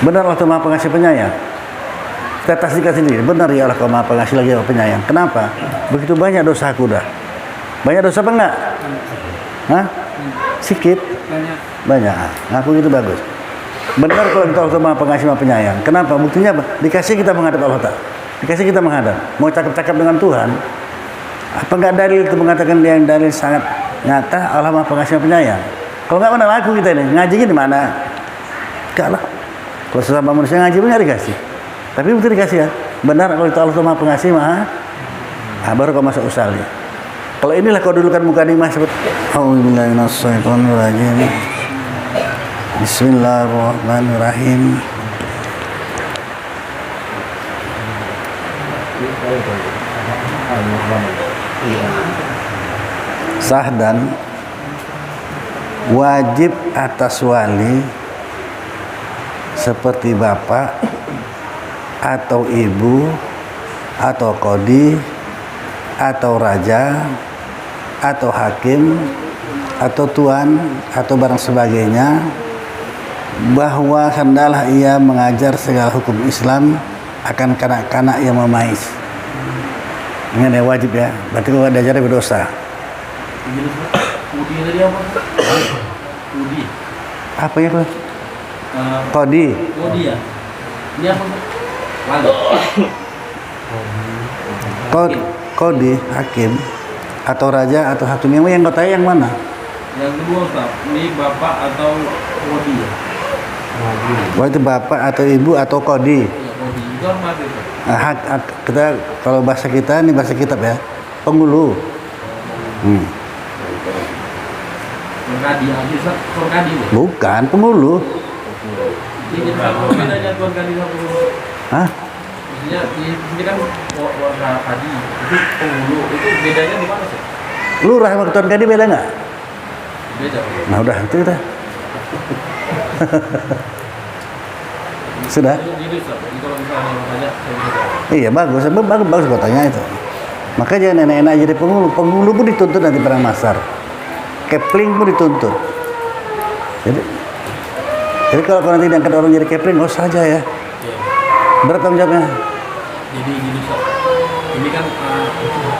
Benar Allah Maha Pengasih Penyayang. Kita tasdikan sendiri, benar ya Allah Maha Pengasih lagi Maha Penyayang. Kenapa? Begitu banyak dosa aku dah. Banyak dosa apa enggak? Hah? Sikit? Banyak. Ngaku gitu bagus. Benar kalau kita Allah Maha Pengasih Maha Penyayang. Kenapa? Buktinya apa? Dikasih kita menghadap Allah Ta'ala. Dikasih kita menghadap. Mau cakap-cakap dengan Tuhan. Apa enggak dalil itu mengatakan dia yang dalil sangat nyata Allah Maha Pengasih Maha Penyayang? Kalau enggak mana laku kita ini? Ngajinya di mana? Enggak lah. Kalau sesama manusia ngaji pun enggak dikasih. Tapi betul dikasih ya. Benar kalau itu Allah Maha Pengasih Maha. Baru kau masuk usalnya. Kalau inilah kau dulukan mukadimah seperti A'udzubillahi minasyaitonirrajim. Bismillahirrahmanirrahim. Sah dan wajib atas wali seperti bapak atau ibu atau qadhi atau raja atau hakim atau tuan atau barang sebagainya, bahwa hendalah ia mengajar segala hukum Islam akan kanak-kanak yang memais. Ini yang wajib ya. Berarti kalau diajarnya berdosa. Apa ya Pak? Qadhi. Qadhi ya. Ini apa? Qadhi, hakim atau raja atau hakim, yang kau tanya yang mana? Yang kedua Ustaz, ini bapak atau qadhi ya? Wah, itu bapak atau ibu atau qadhi. Ya, qadhi itu apa itu? Kita kalau bahasa kita ini bahasa kitab ya, penghulu. Qadhi, Ustaz, qadhi. Bukan penghulu. Ini apa bedanya tuan qadhi sama penghulu? Hah? Maksudnya ini kan warga qadhi, itu penghulu, itu bedanya di mana sih? Lurah sama ketuan qadhi beda nggak? Beda. Nah udah itu udah. Sudah. Jadi kalau misalnya mau tanya, saya bisa jawab. Iya bagus kau tanya itu. Maka jangan enak-enak jadi penghulu. Penghulu pun dituntut nanti perang Mahsyar. Kepling pun dituntut. Jadi kalau nanti diangkat orang jadi kepling, oh saja ya. Berat tanggung jawabnya. Jadi gini Ustaz, ini kan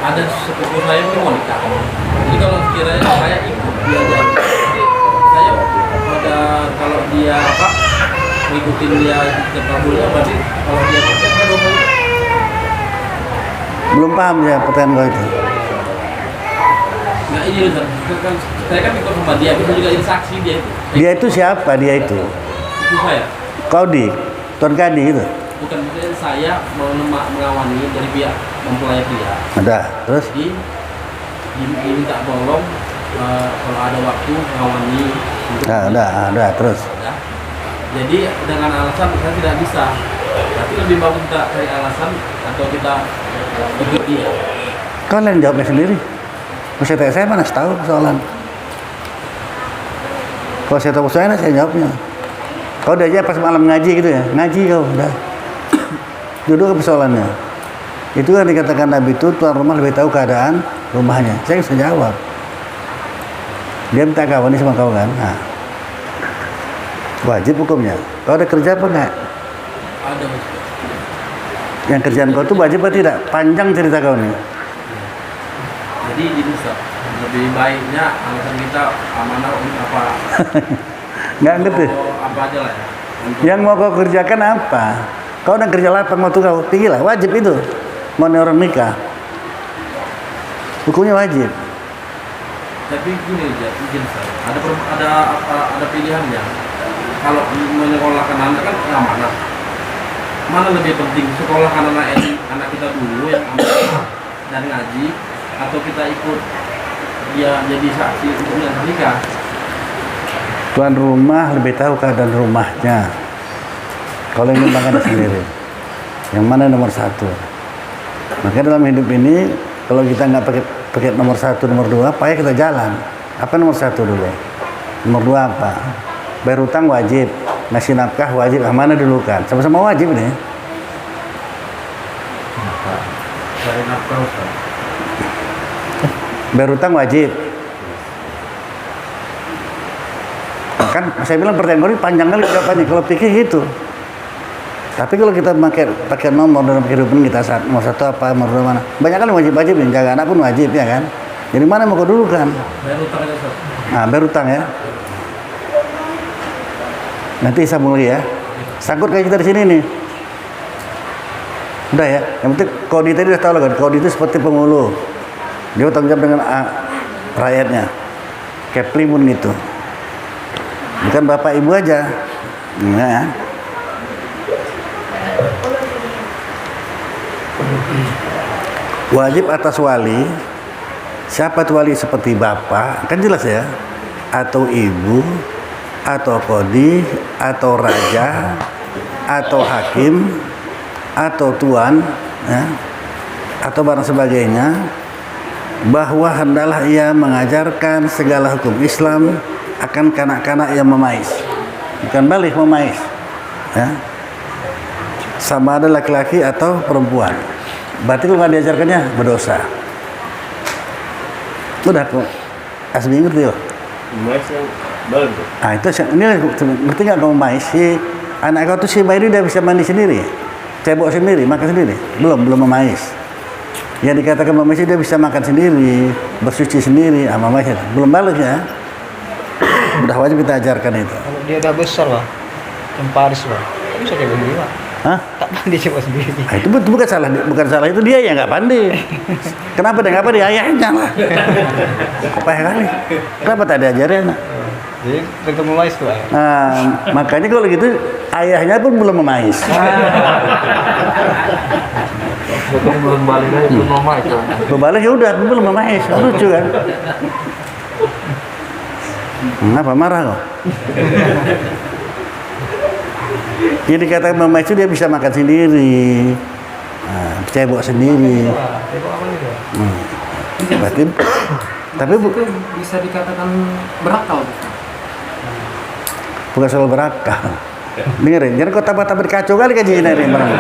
ada sepupu saya pun mau nikah. Jadi kalau sekiranya saya ikut diajar, saya pada kalau dia ngikutin dia ke kabulnya, berarti kalau dia pakai kan dosa itu. Belum paham ya pertanyaan kau itu. Nggak, ini Ustaz, kan saya kan ikut sama dia, bisa juga jadi saksi dia itu. Dia itu siapa? Dia itu Itu saya. Qadhi, tuan qadhi gitu. Bukan, maksudnya saya mengawani dari pihak mempelai dia. Ada, terus? Jadi diminta tolong kalau ada waktu mengawani. Ada, terus? Ya. Jadi dengan alasan saya tidak bisa. Tapi lebih bagus kita cari alasan atau kita ikut dia. Kalian jawabnya sendiri. Kalau saya mana tahu persoalan. Kalau saya tahu persoalan saya jawabnya. Kau udah aja pas malam ngaji gitu ya, ngaji kau udah. Duduk ke persoalannya. Itu kan dikatakan Nabi itu tuan rumah lebih tahu keadaan rumahnya. Saya bisa jawab. Dia minta kawan ini sama kau kan. Nah, wajib hukumnya. Kau ada kerja apa enggak? Ada. Yang kerjaan kau itu wajib atau tidak? Panjang cerita kau nih. Jadi di Ustaz, lebih baiknya alasan kita amanah untuk apa? Nggak ngerti. Apa aja lah ya. Yang mau kau kerjakan apa? Kau udah kerja lapang waktu kau tinggi lah, wajib itu. Mau orang nikah, hukumnya wajib. Tapi gini aja, izin saya. Ada pilihannya. Kalau menyekolahkan anak kan amanah. Mana lebih penting sekolahkan anak kita dulu yang amanah dan ngaji, atau kita ikut dia jadi saksi untuk nikah? Tuan rumah lebih tahu keadaan rumahnya. Kalau ingin makan sendiri, yang mana nomor satu? Maka dalam hidup ini, kalau kita nggak pakai nomor satu, nomor dua, payah kita jalan. Apa nomor satu dulu? Nomor dua apa? Bayar hutang wajib, ngasih nafkah wajib. Mana dulu kan? Sama-sama wajib nih. Cari nafkah Ustaz. Bayar hutang wajib. Kan saya bilang pertanyaan ini panjang kali jawabannya. Kalau pikir gitu, Tapi kalau kita pakai nomor dalam kehidupan kita saat nomor 1 apa, nomor 2 mana, banyak kan wajib yang jaga anak pun wajib ya kan. Jadi mana mau kedulukan? Bayar utang aja Ustaz. Nah, berutang ya. Nanti sambung lagi ya. Sangkut kayak kita di sini nih. Udah ya. Yang penting Kodi tadi udah tahu lah kan. Kodi itu seperti penghulu. Dia bertanggung jawab dengan rakyatnya. Kepling pun gitu. Bukan bapak ibu aja. Nah. Wajib atas wali. Siapa tuh wali? Seperti bapak, kan jelas ya. Atau ibu, atau kodi, atau raja, atau hakim, atau tuan, ya, atau barang sebagainya, bahwa hendaklah ia mengajarkan segala hukum Islam akan kanak-kanak yang memais, bukan balik memais, ya. Sama ada laki-laki atau perempuan. Berarti kalau nggak diajarkannya berdosa. Udah kok, asli ngerti loh. Mais yang baru tuh. Nah itu ini ngerti nggak kamu mais si anak kau tuh si bayi dia bisa mandi sendiri, cebok sendiri, makan sendiri, belum memais. Yang dikatakan memais dia bisa makan sendiri, bersuci sendiri, mais belum balik ya. Udah wajib kita ajarkan itu. Kalau dia udah besar Pak, yang Paris Pak, bisa kayak begini Pak. Hah? Tak pandai coba sendiri. Nah, itu bukan salah itu dia yang nggak pandai. Kenapa dia nggak pandai? Ayahnya lah. Apa kali? Kenapa tak diajarin? Jadi untuk memais tuh Pak. Nah, makanya kalau gitu ayahnya pun belum memais. Betul belum balik lagi belum mama itu. Berbalik ya udah belum memais. Lucu kan? Kenapa marah kok? Jadi kata mama itu dia bisa makan sendiri, cebok sendiri. Berarti, tapi Itu bisa dikatakan berakal. bukan soal berakal. Dengerin, jangan kau tambah-tambah kacau kali kajian ini barang.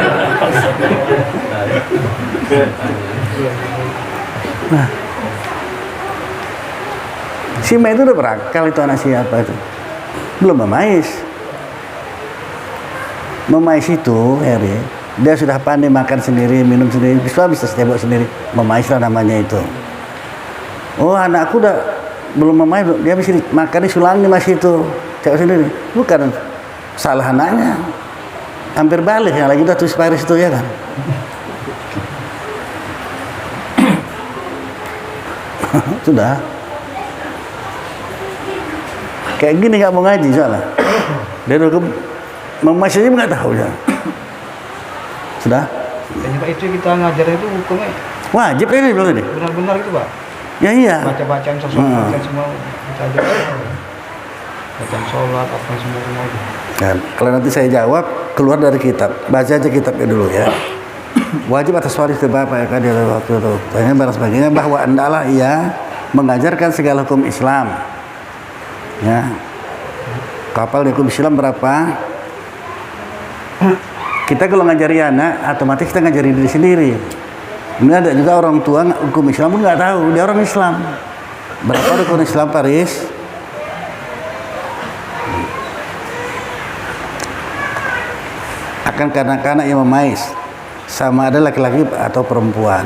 Nah, si Ma itu udah berakal itu anak siapa itu? Belum memais. Memais itu, Heri, dia sudah pandai makan sendiri, minum sendiri, bisa cebok sendiri. Memais lah namanya itu. Oh anakku udah belum memais, dia bisa makan di sulangi masih itu, cebok sendiri. Bukan salah anaknya, hampir balik yang lagi udah tulis Paris itu ya kan. Sudah. Kayak gini nggak mau ngaji soalnya. Dia udah memais aja nggak tahu ya. Sudah. Dan Pak itu kita ngajar itu hukumnya Wajib ini belum ini. benar-benar gitu Pak. Ya iya. Baca-bacaan sosok bacaan semua kita ajar. Bacaan sholat apa semua itu. Kan, kalau nanti saya jawab keluar dari kitab, baca aja kitabnya dulu ya. Wajib atas wali bapak ya kan dia waktu itu. Tanya barang sebagainya bahwa hendaklah ia mengajarkan segala hukum Islam. Ya. Kapal hukum Islam berapa? Kita kalau ngajari anak, otomatis kita ngajari diri sendiri. Ini ada juga orang tua hukum Islam pun nggak tahu, dia orang Islam. Berapa hukum Islam Paris? Akan kanak-kanak yang memais, sama ada laki-laki atau perempuan.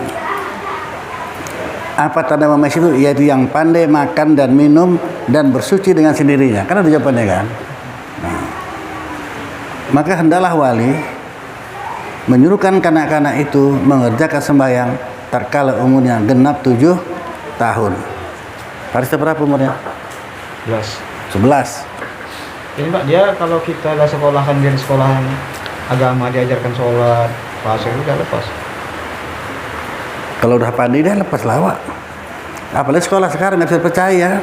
Apa tanda memais itu? Yaitu yang pandai makan dan minum dan bersuci dengan sendirinya. Kan ada jawabannya kan? Nah, maka hendaklah wali menyuruhkan kanak-kanak itu mengerjakan sembahyang tatkala umurnya genap 7 tahun. Paris berapa umurnya? 11. Jadi Pak, dia kalau kita ada sekolahan dia di sekolahan agama diajarkan sholat, puasa itu udah lepas. Kalau udah pandai dia lepas lawak. Apalagi sekolah sekarang nggak bisa percaya.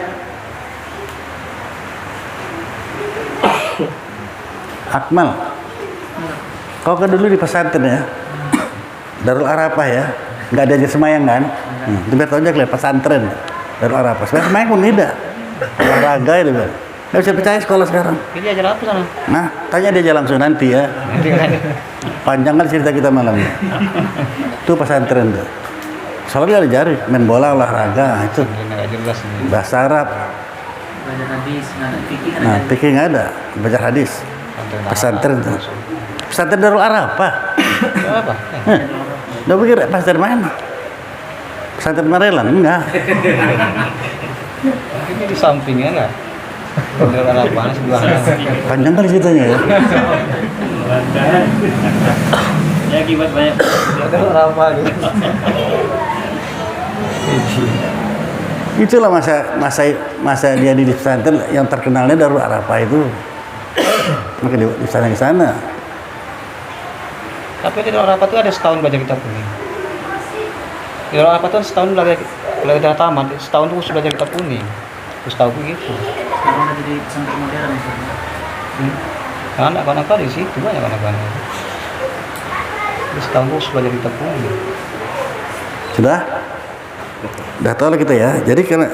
Akmal, kau kan dulu di pesantren ya, Darul Arafah ya, nggak ada aja semayang kan? Tiba tahun aja pesantren Darul Arafah. Sebenarnya semayang pun tidak, olahraga itu kan. Nggak bisa percaya sekolah sekarang. Jadi ajar apa sana? Nah, tanya dia aja langsung nanti ya. Panjang kan cerita kita malam ini. Itu pesantren tuh. Soalnya ada jari, main bola, olahraga itu. Nggak jelas ini. Bahasa Arab. Baca hadis, nggak ada fikih, Nah, fikih nggak ada, baca hadis. Pesantren tuh. Pesantren Darul Arafah. Apa? Udah pikir pesantren mana? Pesantren Marelan? Enggak. Ini di sampingnya enggak? Darul Arafah sebelahnya. Panjang kali ceritanya ya. Ya akibat banyak. Darul Arafah gitu. Itulah masa dia di pesantren yang terkenalnya Darul Arafah itu. Maka di sana. Tapi di Darul Arafah itu ada setahun baca kitab kuning. Di Darul Arafah itu setahun belajar, kalau udah tamat, setahun itu harus belajar kitab kuning. Terus tahu begitu. Sekarang udah jadi pesantren modern misalnya. Anak-anak di situ banyak anak-anak. Terus setahun itu harus belajar kitab kuning. Sudah? Udah tahu lah kita ya. Jadi karena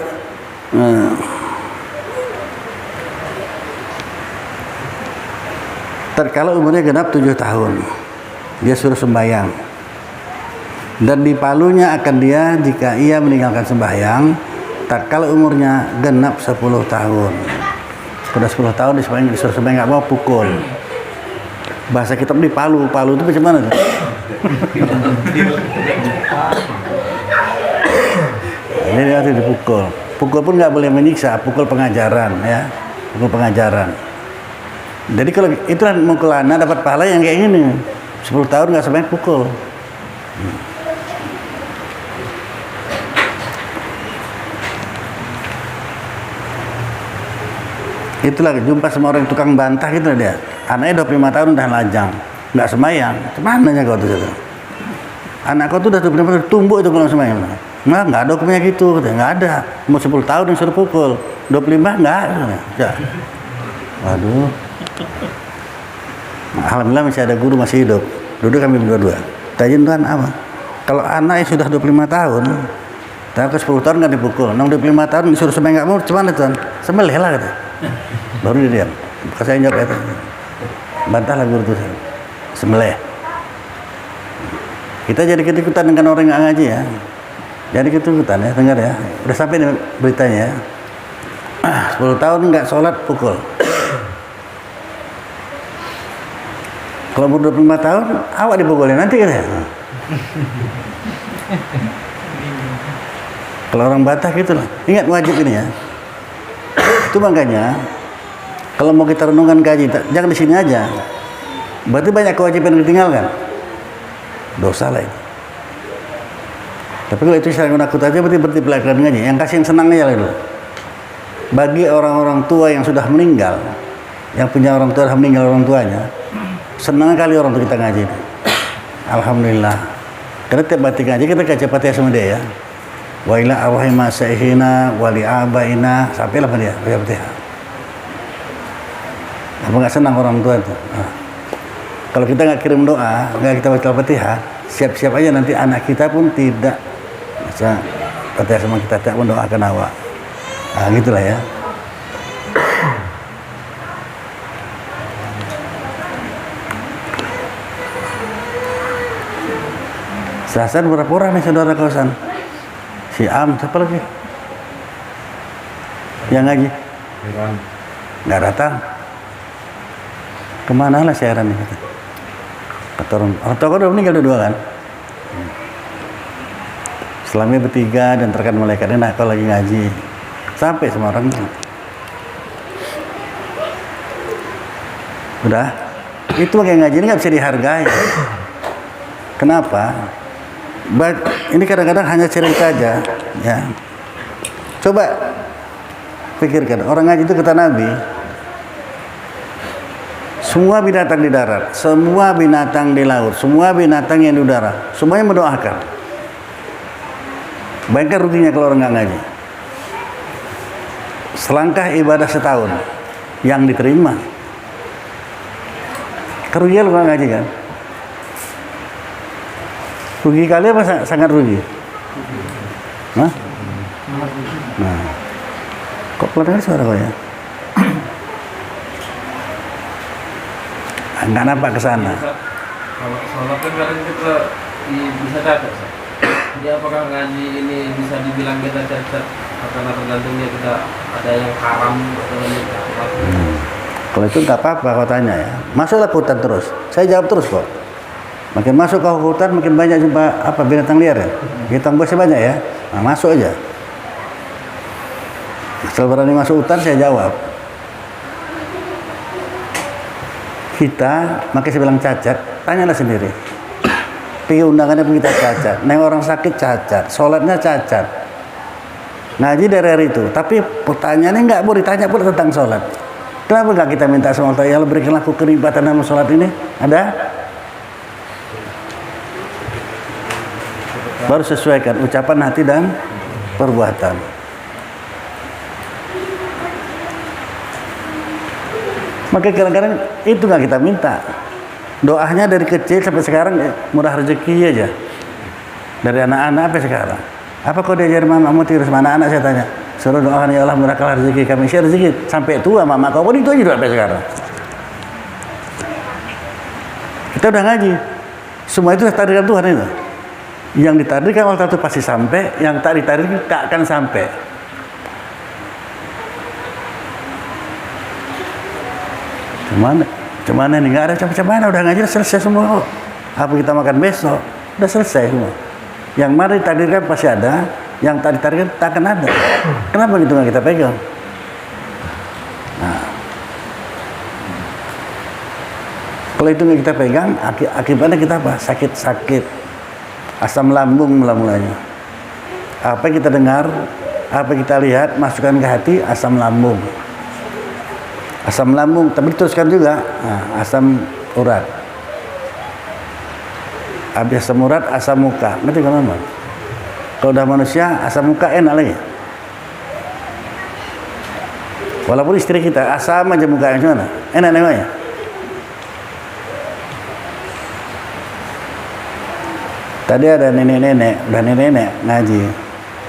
kalau umurnya genap 7 tahun, dia suruh sembahyang. Dan dipalunya akan dia jika ia meninggalkan sembahyang, kalau umurnya genap 10 tahun. Sudah 10 tahun disuruh sembahyang, nggak mau pukul. Bahasa kita dipalu, palu itu macam mana tuh? Ini harus dipukul. Pukul pun nggak boleh menyiksa, pukul pengajaran ya, pukul pengajaran. Jadi kalau itu kan mukul anak dapat pahala yang kayak gini, 10 tahun nggak sampai pukul. Itulah jumpa sama orang tukang bantah gitu dia. Anaknya 25 tahun udah lajang, nggak sembahyang. Cumananya kau tuh gitu. Anak kau tuh udah 25 tahun tumbuh itu kalau sembahyang. Nggak ada hukumnya gitu, nggak ada. Mau 10 tahun yang suruh pukul, 25 nggak ada. Ya. Waduh. Alhamdulillah masih ada guru masih hidup. Duduk kami berdua-dua. Tanya Tuhan apa? Kalau anak yang sudah 25 tahun, tapi ke 10 tahun nggak dipukul. Nong 25 tahun disuruh sembahyang nggak mau, cuman Tuhan, sembelih lah kata. Baru dia diam. Saya jawab itu. Bantahlah guru itu. Sembelih. Kita jadi ikut-ikutan dengan orang yang nggak ngaji ya. Jadi ikut-ikutan ya, dengar ya. Udah sampai nih beritanya ya. 10 tahun nggak sholat pukul. Kalau umur 25 tahun, awak dipukulin nanti kan ya. Kalau orang Batak gitu lah. Ingat wajib ini ya. Itu makanya kalau mau kita renungkan kaji, jangan di sini aja. Berarti banyak kewajiban yang ditinggalkan. Dosa lah itu. Tapi kalau itu saya menakut aja berarti pelajaran ngaji. Yang kasih yang senang aja lah itu. Bagi orang-orang tua yang sudah meninggal, yang punya orang tua sudah meninggal orang tuanya, senang kali orang tua kita ngaji itu. Alhamdulillah. Karena tiap batik ngaji kita baca Fatihah sama dia ya. Wa ila arwahim masaihina wa li abaina, sampailah pada dia baca Fatihah. Apa nggak senang orang tua itu? Nah. Kalau kita nggak kirim doa, nggak kita baca Fatihah, siap-siap aja nanti anak kita pun tidak bisa Fatihah sama kita, tidak mendoakan awak. Nah, gitulah ya. Sasan berapa orang nih saudara kawasan? Si Am, siapa lagi? Yang ngaji? Nggak datang. Kemana lah siaran nih? Kata orang tua udah meninggal dua kan? Selamanya bertiga dan terkan malaikatnya, nah kalau lagi ngaji sampai sama orang udah itu kayak ngaji ini nggak bisa dihargai. Kenapa? Ini kadang-kadang hanya cerita aja ya. Coba pikirkan, orang ngaji itu kata Nabi, semua binatang di darat, semua binatang di laut, semua binatang yang di udara, semuanya mendoakan. Bayangkan ruginya kalau orang nggak ngaji. Selangkah ibadah setahun yang diterima. Kerugian kalau nggak ngaji kan? Rugi kali apa sangat rugi? Nah, kok keluar suara kau ya? Nggak nampak ke sana. Kalau sholat kan kadang kita bisa cacat. Jadi apakah ngaji ini bisa dibilang kita cacat? Karena tergantungnya kita ada yang haram atau yang cacat. Kalau itu nggak apa-apa kau tanya ya. Masuklah ke hutan terus. Saya jawab terus kok. Makin masuk ke hutan makin banyak jumpa apa binatang liar ya. Binatang buas banyak ya. Nah, masuk aja. Setelah berani masuk hutan saya jawab. Kita, makanya saya bilang cacat, tanyalah sendiri. Pergi undangannya pun kita cacat. Neng orang sakit cacat, sholatnya cacat. Ngaji dari hari itu. Tapi pertanyaannya nggak boleh ditanya pun tentang sholat. Kenapa nggak kita minta sama Allah, ya Allah berikanlah aku kenikmatan dalam sholat ini? Ada? Baru sesuaikan ucapan hati dan perbuatan. Maka kadang-kadang itu nggak kita minta. Doanya dari kecil sampai sekarang murah rezeki aja. Dari anak-anak sampai sekarang. Apa kau diajar mama kamu terus sama anak-anak, saya tanya. Suruh doakan ya Allah murahkanlah rezeki kami. Share rezeki sampai tua mama kau pun itu aja sampai sekarang. Kita udah ngaji. Semua itu takdirkan Tuhan itu. Yang ditakdirkan Allah itu pasti sampai, yang tak ditakdirkan tak akan sampai. Cuman ini nggak ada macam-macam, udah ngaji udah selesai semua. Apa kita makan besok udah selesai semua. Yang mana ditakdirkan pasti ada, yang tak ditakdirkan tak akan ada. Kenapa gitu nggak kita pegang? Nah, kalau itu nggak kita pegang, akibatnya kita apa? Sakit-sakit, asam lambung mula-mulanya. Apa yang kita dengar, apa yang kita lihat, masukkan ke hati, asam lambung. Asam lambung, tapi diteruskan juga asam urat. Habis asam urat, asam muka. Ngerti kan Mama? Kalau udah manusia, asam muka enak lagi. Walaupun istri kita asam aja mukanya gimana? Enak namanya. Tadi ada nenek-nenek, udah nenek-nenek ngaji.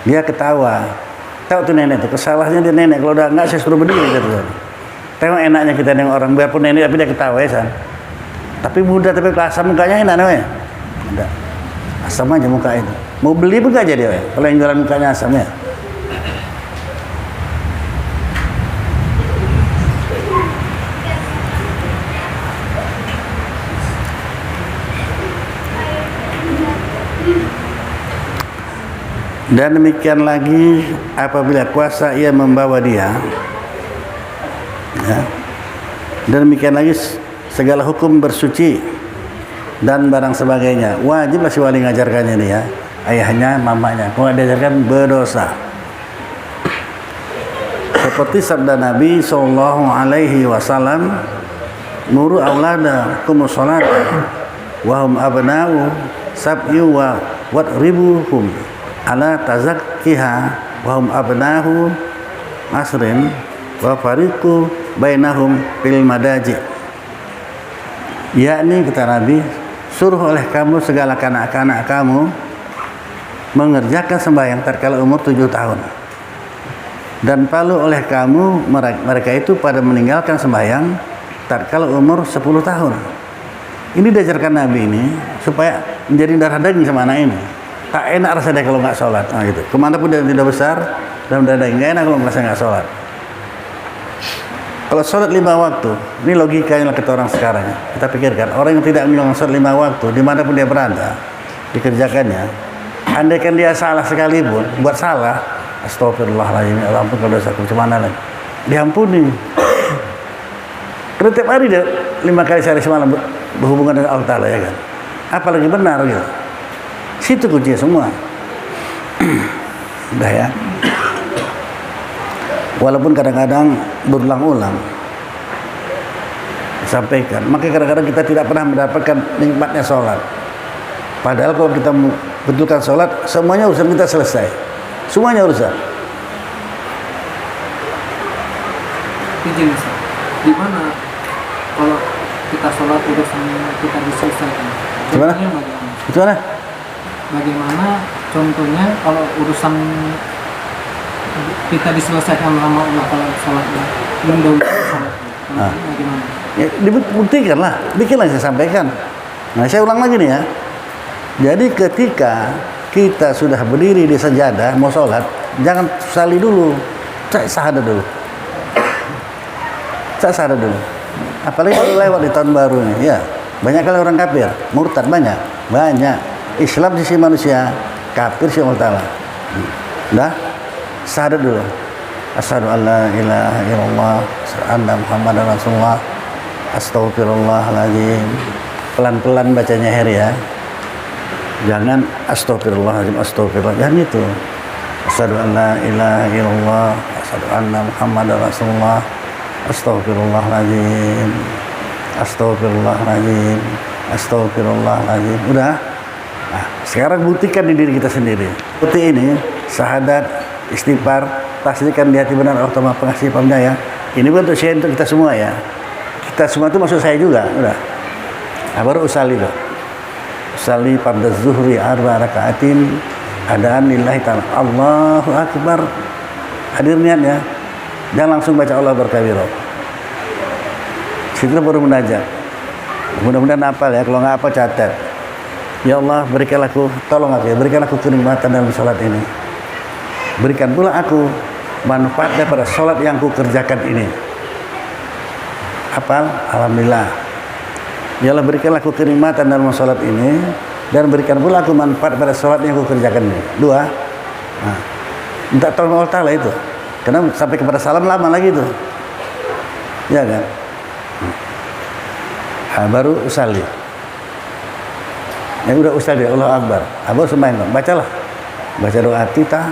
Dia ketawa. Tahu tuh nenek tuh, kesalahannya dia nenek. Kalau udah enggak saya suruh berdiri gitu. Tengok enaknya kita nengok orang, biarpun nenek tapi dia ketawa ya san. Tapi muda tapi asam mukanya enak namanya. Ada asam aja muka itu. Mau beli pun gak jadi ya. Kalau yang jualan mukanya asam ya. Dan demikian lagi apabila kuasa ia membawa dia, ya. Dan demikian lagi segala hukum bersuci dan barang sebagainya wajiblah si wali ngajarkannya ini ya, ayahnya, mamanya. Kalau diajarkan berdosa. Seperti sabda Nabi sallallahu alaihi wasallam, "Muru auladakum sholata wa hum abna'u sab'u wa wadribuhum ala tazakkiha wa hum abna'u asrin wa fariqu bainahum fil madaji." Yakni kata Nabi, suruh oleh kamu segala kanak-kanak kamu mengerjakan sembahyang tatkala umur 7 tahun. Dan palu oleh kamu mereka itu pada meninggalkan sembahyang tatkala umur 10 tahun. Ini diajarkan Nabi ini supaya menjadi darah daging sama anak ini. Tak enak rasanya kalau nggak sholat. Nah, gitu. Kemanapun dia tidak besar dalam darah daging, nggak enak kalau merasa nggak sholat. Kalau sholat 5 waktu, ini logikanya kata orang sekarang. Kita pikirkan, orang yang tidak menjalankan sholat 5 waktu, dimanapun dia berada, dikerjakannya, andaikan dia salah sekalipun, buat salah, astagfirullahaladzim, Allah ampun kalau dosaku, cuman lagi, diampuni. Karena tiap hari dia 5 kali sehari semalam berhubungan dengan Allah Ta'ala, ya kan? Apalagi benar gitu. Situ kuncinya semua. Udah ya. Walaupun kadang-kadang berulang-ulang disampaikan, maka kadang-kadang kita tidak pernah mendapatkan nikmatnya sholat. Padahal kalau kita betulkan sholat, semuanya urusan kita selesai. Semuanya urusan. Izin Ustaz, di mana kalau kita sholat urusan kita diselesaikan? Gimana? Contohnya bagaimana? Gimana? Bagaimana contohnya kalau urusan kita diselesaikan sama Allah kalau sholatnya belum dahulu sholat? Bagaimana? Ya, dibuktikan lah, bikinlah saya sampaikan. Nah, saya ulang lagi nih ya. Jadi ketika kita sudah berdiri di sajadah mau sholat, jangan sali dulu, syahadat dulu. Saya sadar dulu. Apalagi baru lewat di tahun baru ini. Ya, banyak kali orang kafir, murtad banyak. Islam sisi manusia, kafir sisi Allah Ta'ala. Dah, sadar dulu. Asyhadu an la ilaha illallah, anna Muhammadar Rasulullah. Astagfirullahaladzim. Pelan-pelan bacanya Her ya. Jangan astagfirullahaladzim, astagfirullah. Jangan itu. Asyhadu an la ilaha illallah, asyhadu anna Muhammadar Rasulullah. Astagfirullahaladzim. Astagfirullahaladzim. Astagfirullahaladzim. Udah. Nah, sekarang buktikan di diri kita sendiri. Bukti ini, syahadat, istighfar, pastikan di hati benar Allah Maha Pengasih Penyayang. Ini untuk saya, untuk kita semua ya. Kita semua itu maksud saya juga. Udah. Nah, baru usali loh. Usali pada zuhri arba rakaatin adaan lillahi ta'ala. Allahu Akbar. Hadir niat ya. Jangan langsung baca Allah berkabiro. Situ baru munajat. Mudah-mudahan hafal ya. Kalau nggak hafal catat. Ya Allah, berikan aku, tolong aku ya, berikan aku kenikmatan dalam sholat ini. Berikan pula aku manfaat daripada sholat yang ku kerjakan ini. Hafal? Alhamdulillah. Ya Allah, berikan aku kenikmatan dalam sholat ini, dan berikan pula aku manfaat pada sholat yang ku kerjakan ini. Dua. Nah, minta tolong Allah Ta'ala itu. Karena sampai kepada salam lama lagi itu. Ya kan? Nah, baru usali. Yang udah usali Allah Akbar. Abang semain, bacalah. Baca doa kita,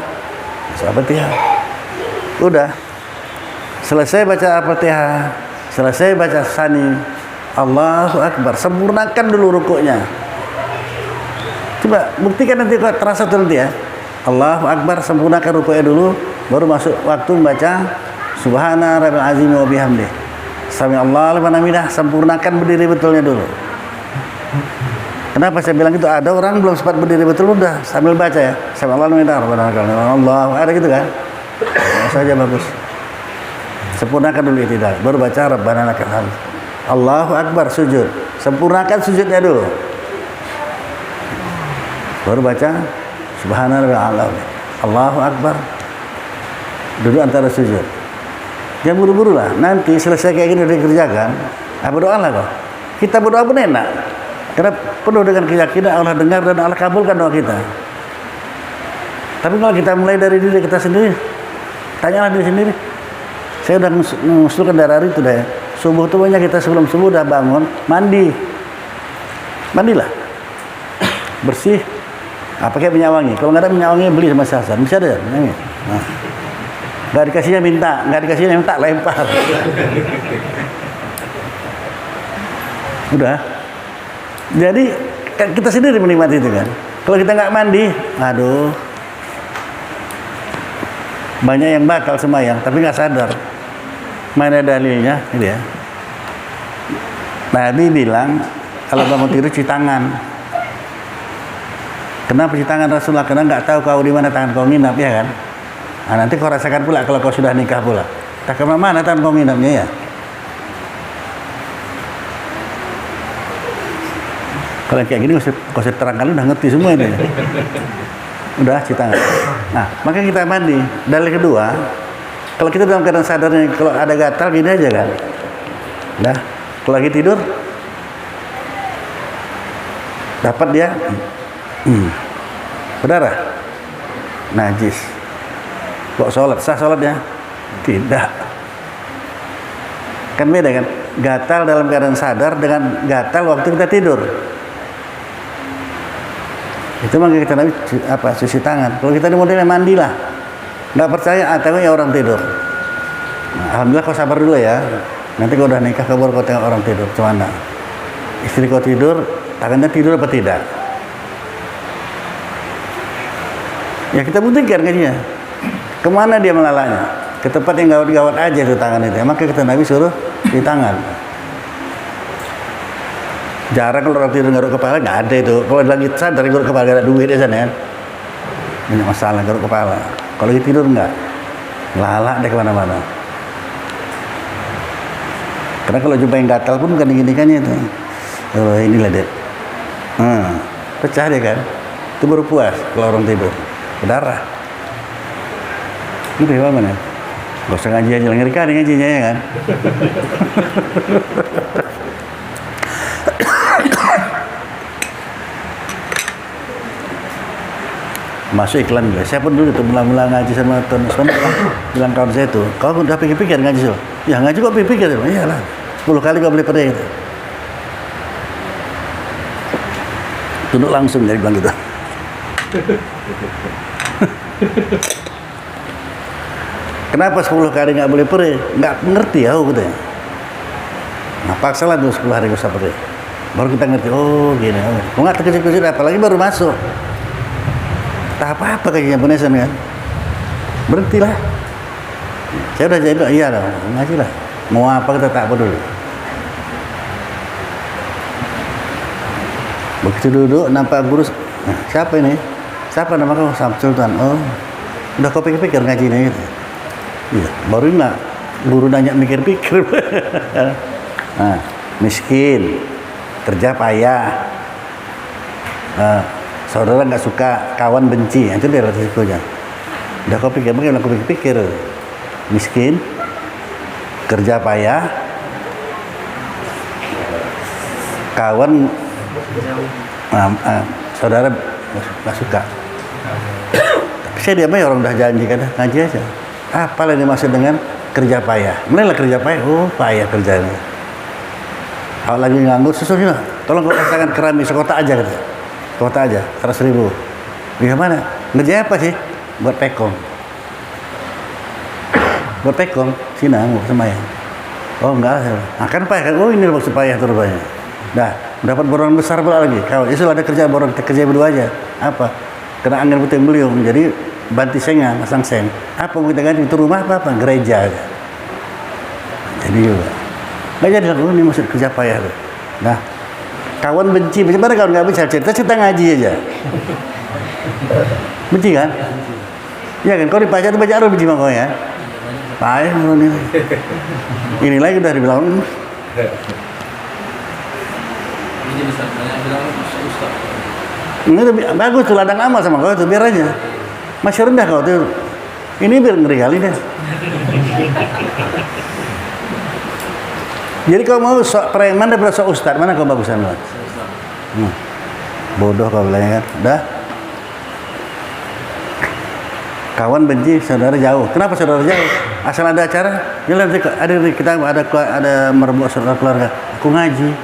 baca Al-Fatihah. Udah. Selesai baca Al-Fatihah, selesai baca Sani, Allahu Akbar. Sempurnakan dulu rukuknya. Coba buktikan nanti kok terasa tuh nanti ya. Allahu Akbar, sempurnakan rukuknya dulu, baru masuk waktu membaca Subhana Rabbil Azim wa bihamdih. Sami Allahu liman hamidah, sempurnakan berdiri betulnya dulu. Kenapa saya bilang itu? Ada orang belum sempat berdiri betul udah sambil baca ya. Sami Allahu liman hamidah, Allah ada gitu kan? Saja bagus. Sempurnakan dulu tidak, baru baca Rabbana lakal hamd. Allahu Akbar, sujud. Sempurnakan sujudnya dulu. Baru baca Subhanallah. Allahu Akbar. Duduk antara sujud. Jangan buru-buru lah. Nanti selesai kayak gini udah dikerjakan, berdoa lah kok. Kita berdoa pun enak. Karena penuh dengan keyakinan Allah dengar dan Allah kabulkan doa kita. Tapi kalau kita mulai dari diri kita sendiri, tanyalah diri sendiri. Saya udah mengusulkan dari hari itu dah ya. Subuh itu banyak kita sebelum subuh udah bangun, mandi. Mandilah. Bersih. Pakai minyak wangi. Kalau nggak ada minyak wangi beli sama Sasan. Bisa ada minyak wangi. Nah. Nggak dikasihnya minta, nggak dikasihnya minta lempar. Udah. Jadi kita sendiri menikmati itu kan. Kalau kita nggak mandi, aduh, banyak yang bakal sembahyang tapi nggak sadar. Mana dalilnya? Ini ya. Nabi bilang kalau bangun tidur cuci tangan. Kenapa cuci tangan Rasulullah? Karena nggak tahu kau di mana tangan kau nginap ya kan. Nah, nanti kau rasakan pula kalau kau sudah nikah pula. Tak kemana tangan kau nginapnya ya. Kalau kayak gini kau terangkan udah ngerti semua ini. Udah cuci tangan. Nah, maka kita mandi. Dalil kedua, kalau kita dalam keadaan sadar nih, kalau ada gatal gini aja kan. Dah, kalau lagi tidur dapat dia berdarah, najis. Kok sholat, sah sholatnya? Tidak. Kan beda kan? Gatal dalam keadaan sadar dengan gatal waktu kita tidur. Itu makanya kita Nabi cuci tangan. Kalau kita di modelnya mandilah. Nggak percaya atau ya orang tidur. Nah, alhamdulillah kau sabar dulu ya. Nanti kau udah nikah kau baru kau tengok orang tidur. Cuman istri kau tidur, tangannya tidur apa tidak? Ya kita buktikan kayaknya. Kemana dia melalanya? Ke tempat yang gawat-gawat aja itu tangan itu. Maka kata Nabi suruh di tangan. Jarang kalau orang tidur garuk kepala, nggak ada itu. Kalau lagi sadar garuk kepala, gak ada duit di sana kan. Banyak masalah garuk kepala. Kalau lagi tidur nggak, lalak deh kemana-mana. Karena kalau jumpa yang gatal pun bukan diginikannya itu. Oh inilah deh. Pecah deh kan. Itu baru puas kalau orang tidur. Berdarah. Gitu ya mana? Gak usah ngaji aja, ngeri kali ngajinya ya kan. Masuk iklan juga. Saya pun dulu tuh mula-mula ngaji sama Tuan Usman, bilang kawan saya tuh, kau udah pikir-pikir ngaji so? Ya ngaji kok pikir-pikir? Iyalah, 10 kali kau beli pede gitu. Tunduk langsung jadi bilang gitu. Kenapa 10 kali nggak boleh pere? Nggak ngerti ya, gitu ya. Nah, paksalah dulu 10 hari usah pere. Baru kita ngerti, oh gini. Oh, nggak terkejut-kejut, apalagi baru masuk. Tak apa-apa kayaknya penesan kan. Berhentilah. Saya udah jadi, iya dong, ngaji lah. Mau apa kita tak peduli. Begitu duduk, nampak guru, nah, siapa ini? Siapa nama kau? Samsul Tuan. Oh, udah kau pikir-pikir ngaji ini gitu. Iya, baru nggak guru nanya mikir-pikir. Nah, miskin, kerja payah, saudara nggak suka, kawan benci, itu dia resikonya. Udah kau pikir, bagaimana kau pikir-pikir? Miskin, kerja payah, kawan, saudara nggak suka. Tapi saya diam aja, orang udah janji kan, ngaji aja. Apa yang dimaksud dengan kerja payah? Mulailah kerja payah, oh payah kerjanya. Kalau lagi nganggur, susulnya, tolong kau rasakan keramik sekota aja, gitu. Kota aja, 100.000. Bagaimana? Ngerjain apa sih? Buat pekong. Buat pekong, sini mau semayang. Oh enggak, akan payah kan? Oh ini maksud payah tuh rupanya. Dah, dapat borongan besar pula lagi. Kalau itu ada kerja borong, kerja berdua aja. Apa? Kena angin puting beliung, jadi banti senga, masang seng. Apa kita ganti itu rumah apa? Gereja. Jadi juga. Nggak jadi lah, ini maksud kerja payah tuh. Nah, kawan benci, bagaimana kawan nggak bisa cerita ngaji aja. Benci kan? Iya kan? Kau dibaca tuh baca arah benci sama kau ya. Payah ini. Ini lagi udah dibilang. Ini bisa banyak bilang ustaz. Ini tuh bagus tuh ladang amal sama kau tuh biar aja. Masih rendah kau tuh. Ini biar ngeri kali deh. Jadi kau mau sok preman daripada sok ustad, mana kau bagusan lo? Bodoh kau bilangnya kan, udah. Kawan benci, saudara jauh. Kenapa saudara jauh? Asal ada acara, ya nanti ada kita ada merebut saudara keluarga. Aku ngaji.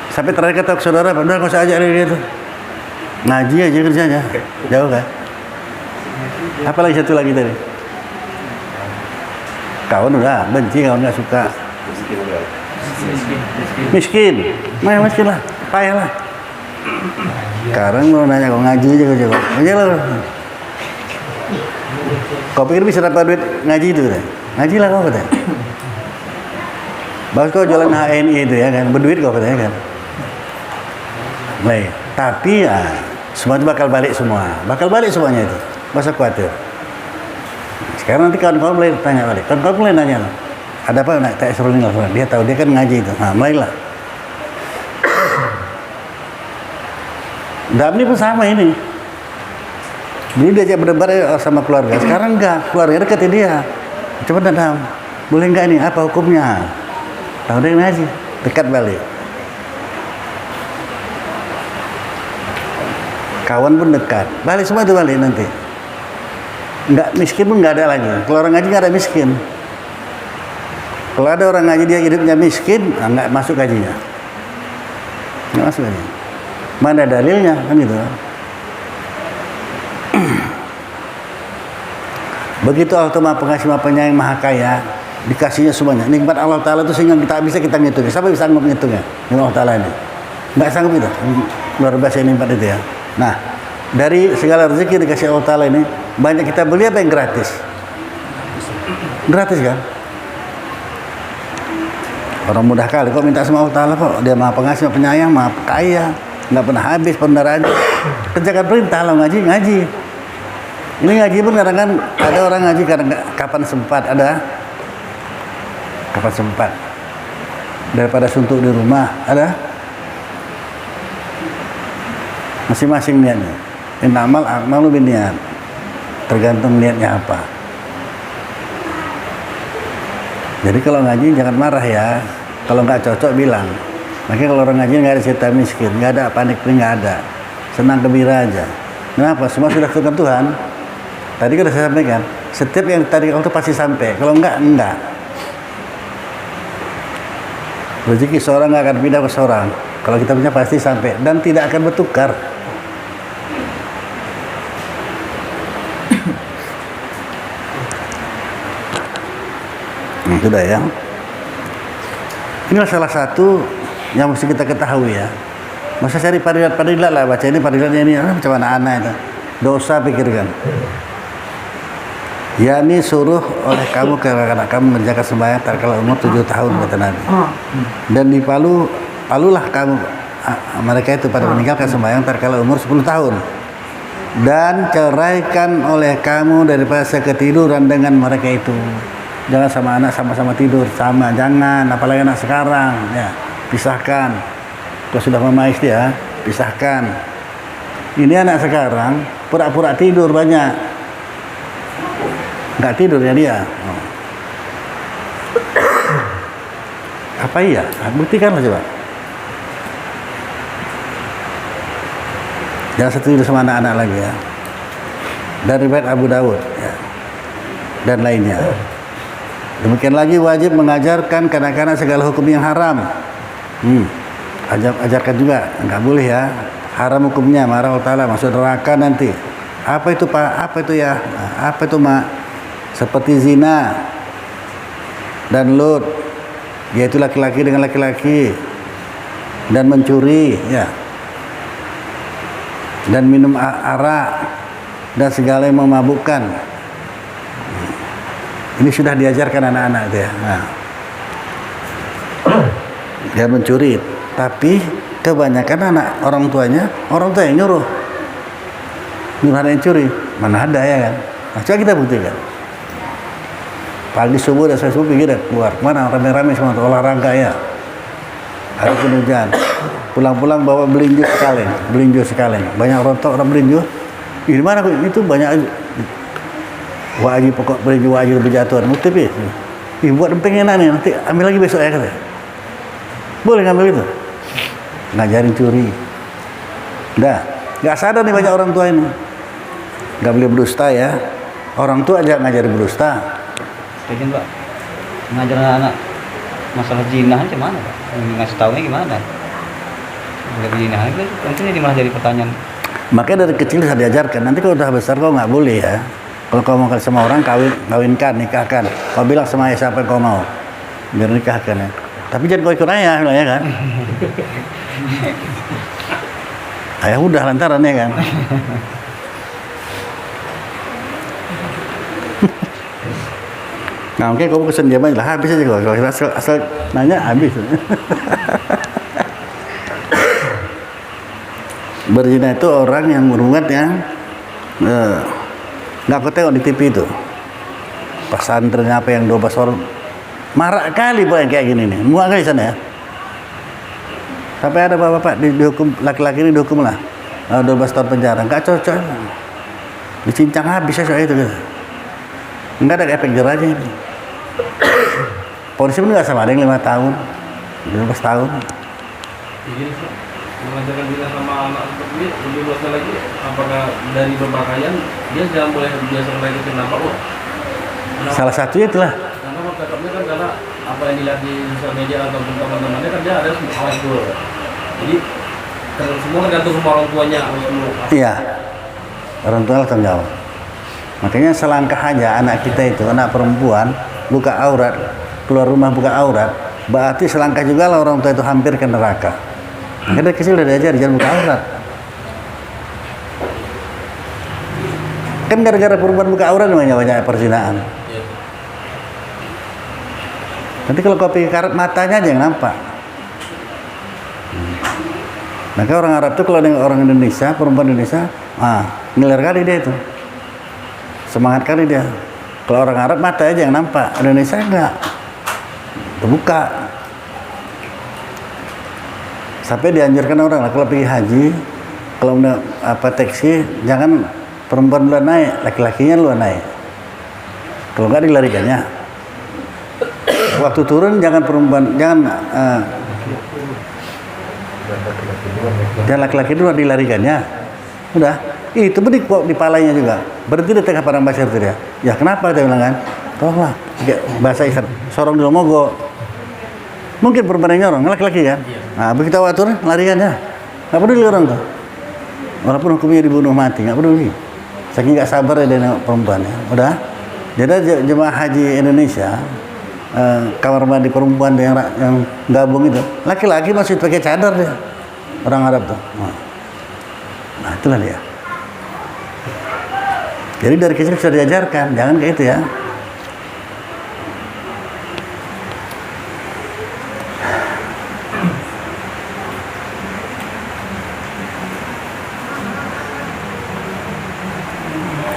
Sampai terakhir kata saudara, udah kau usah ajak dia tuh. Ngaji aja kerjanya, jauh kan? Apalagi satu lagi tadi. Kawan udah benci, kawan nggak suka. Miskin, miskin lah, payah lah. Sekarang lo nanya kau ngaji aja kau jawab, aja lo. Kau pikir bisa dapat duit ngaji itu kan? Ngaji lah kau katanya. Bagus kau jualan HNI itu ya kan, berduit kau katanya kan. Baik, tapi ya semua itu bakal balik semuanya itu, masa khawatir. Sekarang nanti kawan-kawan mulai tanya balik, kawan-kawan mulai nanya loh. Ada apa nak tak seruling lah, dia tahu dia kan ngaji itu. Nah, mulailah. Dam ini pun sama ini. Dulu diajak berdebat sama keluarga, sekarang enggak, keluarga deketin dia. Coba Dam, boleh enggak ini? Apa hukumnya? Tahu dia ngaji, dekat balik. Kawan pun dekat, balik semua itu balik nanti. Enggak miskin pun enggak ada lagi. Kalau orang ngaji enggak ada miskin. Kalau ada orang ngaji dia hidupnya miskin, nggak masuk gajinya. Nggak masuk gajinya. Mana dalilnya? Kan gitu. Begitu Allah Maha Pengasih Maha Penyayang Maha Kaya, dikasihnya semuanya. Nikmat Allah Ta'ala itu sehingga kita bisa ngitungnya. Siapa bisa sanggup ngitungnya? Nikmat Allah Ta'ala ini. Nggak sanggup itu. Luar biasa nikmat itu ya. Nah, dari segala rezeki dikasih Allah Ta'ala ini, banyak kita beli apa yang gratis? Gratis kan? Orang mudah kali kok minta sama Allah Ta'ala kok. Dia Maha Pengasih, Maha Penyayang, Maha Kaya. Nggak pernah habis pendaraannya. Kerjakan perintah lo ngaji. Ini ngaji pun kadang-kadang ada orang ngaji kadang kapan sempat ada. Kapan sempat. Daripada suntuk di rumah ada. Masing-masing niatnya. Innamal a'malu binniyat. Tergantung niatnya apa. Jadi kalau ngaji jangan marah ya. Kalau nggak cocok bilang. Makanya kalau orang ngaji nggak ada cerita miskin, nggak ada panik, nggak ada. Senang gembira aja. Kenapa? Semua sudah tentukan Tuhan. Tadi kan sudah saya sampaikan. Setiap yang tadi itu pasti sampai. Kalau enggak. Rezeki seorang nggak akan pindah ke seorang. Kalau kita punya pasti sampai dan tidak akan bertukar. Sudah ya. Inilah salah satu yang mesti kita ketahui ya. Masa cari padilat lah, baca ini padilatnya ini macam anak-anak itu. Dosa pikirkan. Ya ini suruh oleh kamu ke anak kamu menjaga sembahyang tatkala umur 7 tahun kata Nabi. Dan di palulah kamu mereka itu pada meninggalkan sembahyang tatkala umur 10 tahun. Dan ceraikan oleh kamu daripada seketiduran dengan mereka itu. Jangan sama anak sama-sama tidur, jangan, apalagi anak sekarang ya, pisahkan. Kalau sudah mama istri ya, pisahkan. Ini anak sekarang pura-pura tidur banyak, nggak tidur ya dia. Apa iya? Buktikanlah coba. Jangan setidur sama anak-anak lagi ya. Dari riwayat Abu Dawud ya, dan lainnya. Demikian lagi wajib mengajarkan kanak-kanak segala hukum yang haram. Ajarkan juga, nggak boleh ya. Haram hukumnya, marah Allah Ta'ala, masuk neraka nanti. Apa itu Pak? Apa itu ya? Apa itu Mak? Seperti zina dan lut, yaitu laki-laki dengan laki-laki, dan mencuri, ya, dan minum arak dan segala yang memabukkan. Ini sudah diajarkan anak-anak dia. Nah. Dia mencuri, tapi kebanyakan anak orang tua yang nyuruh anak yang curi. Mana ada ya kan? Nah, coba kita buktikan. Pagi subuh dan subuh kita keluar. Mana rame-rame semua olahraga ya. Hari pun hujan. Pulang-pulang bawa belinju sekali. Banyak rontok orang belinju. Di mana itu banyak. Wajib pokok belinju wajib berjatuhan. Mutip ya. Buat empeng enak nih. Nanti ambil lagi besok ya kata. Boleh ngambil itu. Ngajarin curi. Dah. Nggak sadar nih banyak orang tua ini. Nggak boleh berdusta ya. Orang tua aja ngajarin berdusta. Pengen Pak, ngajar anak masalah zina aja mana Pak? Ngasih tahunya gimana? Nggak zina aja, nanti malah jadi pertanyaan. Makanya dari kecil bisa diajarkan. Nanti kalau udah besar kau nggak boleh ya. Kalau kau mau sama orang kawinkan, nikahkan. Kau bilang sama ayah siapa yang kau mau, biar nikahkan ya. Tapi jangan kau ikut ayah, ya kan? Ayah udah lantaran ya kan. Nah, mungkin kamu kesan diam aja lah, habis aja kalau asal nanya habis. Berzina itu orang yang berhubungan yang nggak aku tengok di TV itu pesantren apa yang 12 orang marak kali Pak yang kayak gini nih, muak kali sana ya. Sampai ada bapak-bapak dihukum, laki-laki ini dihukum lah 12 tahun penjara, nggak cocok, dicincang habis ya soal itu gitu. Nggak ada efek jerahnya ini. Polisi pun nggak sama, ada yang 5 tahun 12 tahun. Jadi mengajarkan dia sama anak seperti ini lebih luas lagi, apakah dari berpakaian dia jangan boleh biasa lagi ke nampak uang. Salah satunya itulah. Karena cocoknya kan karena apa yang dilihat di sosial media ataupun teman-temannya kan dia ada semua dulu. Jadi semua tergantung sama orang tuanya semua. Iya, orang tua tanggung jawab. Makanya selangkah aja anak kita itu, anak perempuan buka aurat, keluar rumah buka aurat, berarti selangkah juga lah orang tua itu hampir ke neraka. Makanya dari kecil udah diajar jangan buka aurat. Kan gara-gara perempuan buka aurat banyak perzinaan. Nanti kalau kau pergi karat matanya aja yang nampak. Maka orang Arab itu kalau dengan orang Indonesia, perempuan Indonesia, ngiler kali dia itu. Semangat kali dia. Kalau orang Arab mata aja yang nampak, Indonesia enggak. Terbuka. Sampai dianjurkan orang lah kalau pergi haji, kalau taksi jangan perempuan duluan naik, laki-lakinya duluan naik. Kalau enggak dilarikannya. waktu turun jangan perempuan, jangan laki-laki dulu dilarikannya. Udah, itu pun di palanya juga. Berarti di tengah padang pasir itu dia. Ya kenapa dia bilang kan? Tolonglah, bahasa isyarat, sorong dulu mogok. Mungkin perempuan yang nyorong, laki-laki kan? Nah, begitu awak turun, larikannya. Nggak peduli orang tuh. Walaupun hukumnya dibunuh mati, nggak peduli. Saking nggak sabar ya dia nengok perempuan ya. Udah, jadi jemaah haji Indonesia, kamar mandi perempuan yang gabung itu, laki-laki masih pakai cadar dia. Orang Arab tuh. Nah, itulah dia. Jadi dari kecil sudah diajarkan, jangan kayak itu ya.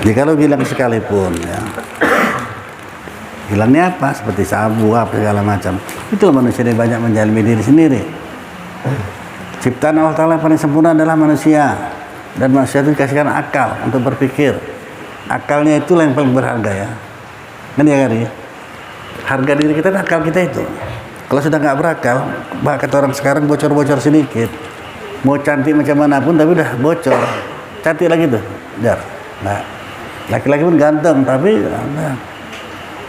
Jadi kalau bilang sekalipun ya, hilangnya apa? Seperti sabu, apa segala macam. Itulah manusia yang banyak menjalimi diri sendiri. Ciptaan Allah Ta'ala paling sempurna adalah manusia. Dan manusia itu dikasihkan akal untuk berpikir. Akalnya itulah yang paling berharga ya. Kan ya kan ya? Harga diri kita dan akal kita itu. Kalau sudah nggak berakal, kata orang sekarang bocor-bocor sedikit. Mau cantik macam manapun tapi udah bocor. Cantik lagi tuh, jar. Nah, laki-laki pun ganteng tapi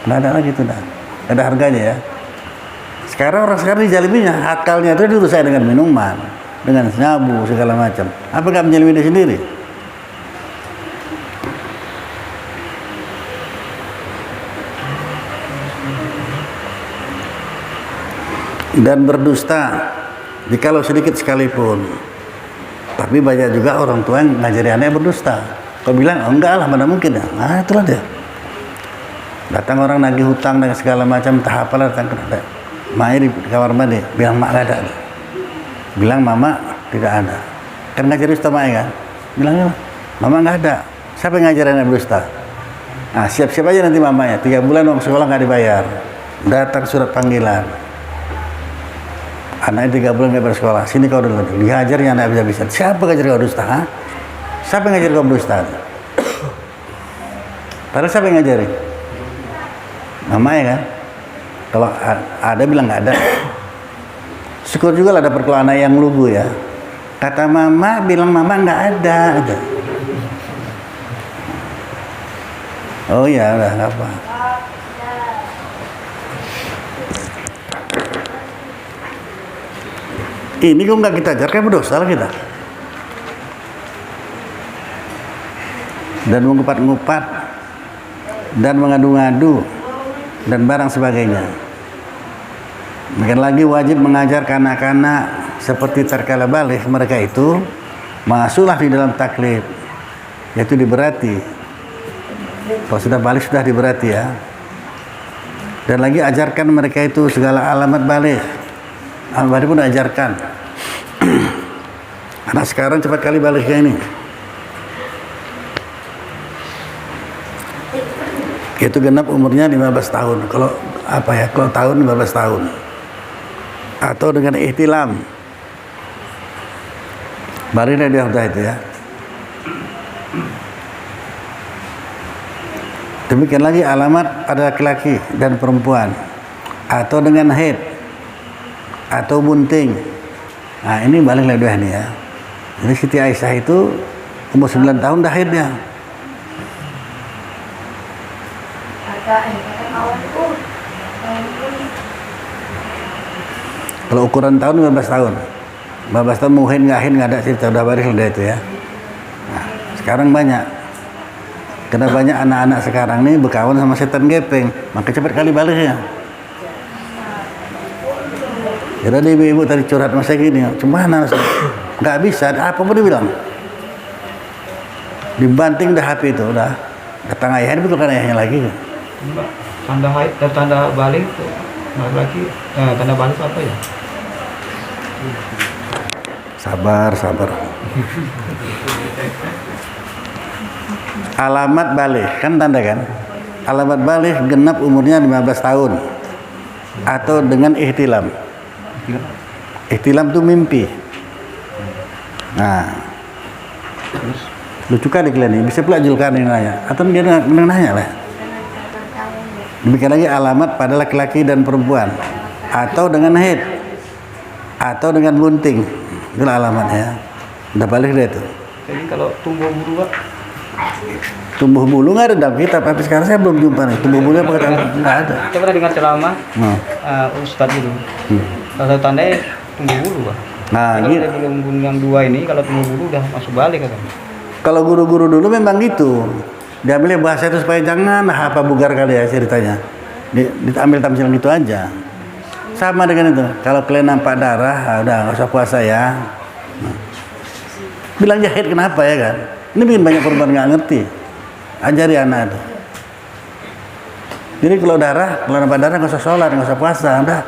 nggak ada lagi tuh, nggak ada harganya ya. Sekarang orang sekarang dijaliminya, akalnya itu dirusak dengan minuman, dengan nyabu segala macam. Apa nggak menjalimi diri sendiri? Dan berdusta, jikalau sedikit sekalipun. Tapi banyak juga orang tua yang ngajari anaknya berdusta. Kau bilang, oh enggak lah, mana mungkin ya. Nah itulah dia. Datang orang nagih hutang dengan segala macam, tahap apa datang ke Mai di kamar mandi, bilang mak nggak ada. Bilang mama tidak ada. Kan ngajari ustaz Mai kan? Bilangnya mama nggak ada. Siapa yang ngajarin anak berdusta? Nah siap-siap aja nanti mamanya. 3 bulan uang sekolah nggak dibayar. Datang surat panggilan. Anaknya 3 bulan nggak bersekolah. Sini kau dulu. Dihajarnya anak bisa-bisa. Siapa ngajar kau dusta? Ha? Siapa yang ngajar kau dusta? Padahal siapa yang ngajarin? Mamanya kan? Kalau ada bilang nggak ada. Syukur juga lah dapat kalau anak yang lugu ya. Kata mama bilang mama nggak ada. Oh ya udah nggak apa. Ini kok nggak kita ajarkan berdosa lah kita. Dan mengupat-ngupat dan mengadu-ngadu dan barang sebagainya. Mungkin lagi wajib mengajar kanak-kanak seperti terkala balik mereka itu masuklah di dalam taklif, yaitu diberati. Kalau sudah balik sudah diberati ya. Dan lagi ajarkan mereka itu segala alamat balik. Alamat balik pun ajarkan. Anak sekarang cepat kali baliknya ini. Itu genap umurnya 15 tahun. Kalau apa ya? Kalau tahun 15 tahun. Atau dengan ihtilam. Baru dia udah itu ya. Demikian lagi alamat pada laki-laki dan perempuan. Atau dengan haid. Atau bunting. Nah ini baliklah dua ini ya. Jadi Siti Aisyah itu umur 9 tahun dah haidnya. Kalau ukuran tahun 15 tahun. 15 tahun muhin nggak ada cerita udah baris udah itu ya. Nah, sekarang banyak. Karena banyak anak-anak sekarang nih berkawan sama setan gepeng, maka cepat kali baliknya. Jadi ibu-ibu tadi curhat masa gini, cuman nggak bisa, apa pun dibilang. Dibanting dah HP itu udah. Datang ayahnya betul kan ayahnya lagi. Tanda haid dan tanda balik itu lagi tanda balik apa ya? Sabar. Alamat balik kan tanda kan? Alamat balik genap umurnya 15 tahun atau dengan ihtilam. Ihtilam itu mimpi. Nah, lucu kali kalian ini. Bisa pula Julkarnain nanya atau dia nanya lah. Demikian lagi alamat pada laki-laki dan perempuan, atau dengan haid, atau dengan bunting, itulah alamatnya. Udah balik dia tuh. Jadi kalau tumbuh bulu Pak, Tumbuh bulu nggak ada dalam kitab, tapi sekarang saya belum jumpa nih. Tumbuh bulu apa nggak ada. saya pernah dengar ceramah Nah, Ustadz itu. hmm. Salah satu tandanya tumbuh bulu Pak. Nah, Kalau gitu. dia belum bunuh yang 2 ini, kalau tumbuh bulu udah masuk balik katanya. Kalau guru-guru dulu memang gitu. Diambilnya bahasa itu supaya jangan apa bugar kali ya ceritanya. Diambil tampilan gitu aja. Sama dengan itu. Kalau kalian nampak darah, udah nggak usah puasa ya. Nah. Bilang jahit kenapa ya kan? Ini bikin banyak perempuan nggak ngerti. Ajari anak itu. Jadi kalau nampak darah nggak usah sholat, nggak usah puasa, udah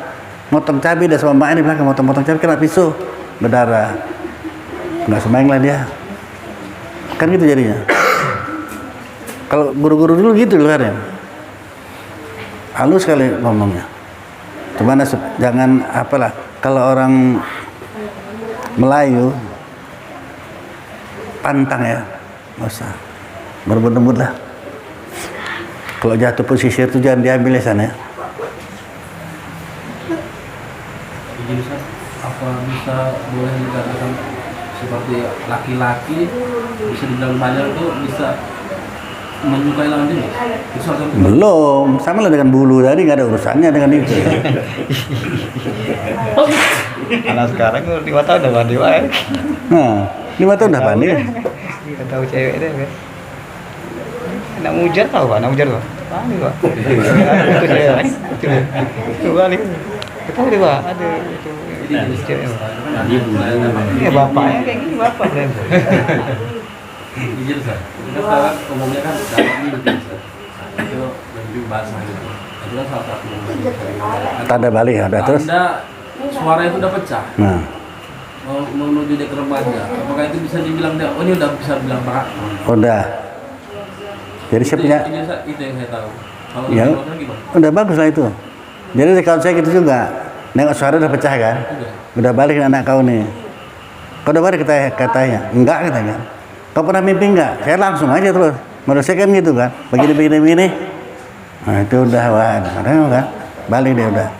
motong cabai dah sama mak ini bilang motong cabai kena pisau berdarah. Nggak semain lah dia. Kan gitu jadinya. Kalau guru-guru dulu gitu loh kan ya. Halus sekali ngomongnya. Cuman jangan apalah kalau orang Melayu pantang ya, nggak usah berebut-rebut lah. Kalau jatuh pesisir itu jangan diambil di sana ya. Jadi Ustaz, apa bisa boleh dikatakan seperti laki-laki bisa dibilang banyak itu bisa menyukai lawan jenis? Itu akan Belum, sama lah dengan bulu tadi, nggak ada urusannya dengan itu. Anak sekarang 5 tahun udah mandi wae. Nah, 5 tahun udah pandai. Kita tahu cewek deh kan. Anak mujar tahu Pak, anak mujar Pak. Mandi Pak. Itu cewek. Itu balik. Tahu deh Pak, ada itu. Cewek Pak. Ya bapaknya kayak gini bapak kan. Jujur Ustaz, kita sekarang umumnya kan dalam mimpi Ustaz. Itu mimpi basah gitu. Itu kan salah satu Tanda balik ada terus. Tanda suara itu udah pecah. Nah, Mau menuju dia ke remaja. Apakah itu bisa dibilang dia? Oh ini udah bisa bilang berat. udah. Jadi saya punya, Itu yang saya tahu. Kalau ya, menurut gimana? udah bagus lah itu. Jadi kalau saya gitu juga, nengok suara udah pecah kan, udah balik anak kau nih. Kau udah balik katanya, enggak katanya. Kau pernah mimpi enggak? Saya langsung aja terus. Menurut saya kan gitu kan, begini. Nah itu udah wah, kan, balik dia udah.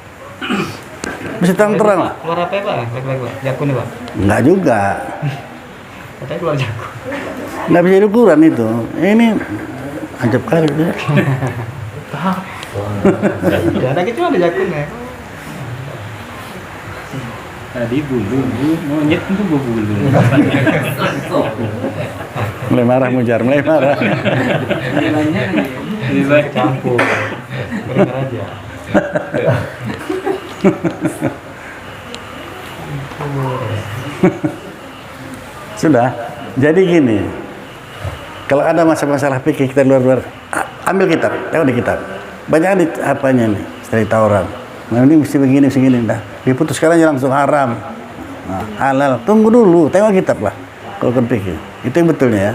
Mesti terang-terang. Keluar apa ya Pak? Laki-laki Pak. Jakun nih Pak. Enggak juga. Katanya keluar jakun. Enggak bisa diukuran itu. Ini ajab kali dia. Ya ada gitu ada jakun ya. Tadi bulu, monyet itu bulu. Mulai marah Mujar, mulai marah. Nilainya lebih baik Campur. Berengar aja. Sudah. Jadi gini. Kalau ada masalah fikih kita luar-luar, ambil kitab, tengok di kitab. Banyak di apanya nih, cerita orang. Nah ini mesti begini, dah. Diputuskan aja langsung haram. Nah, halal. Tunggu dulu, tengok kitab lah. Kalau kan fikih, itu yang betulnya ya.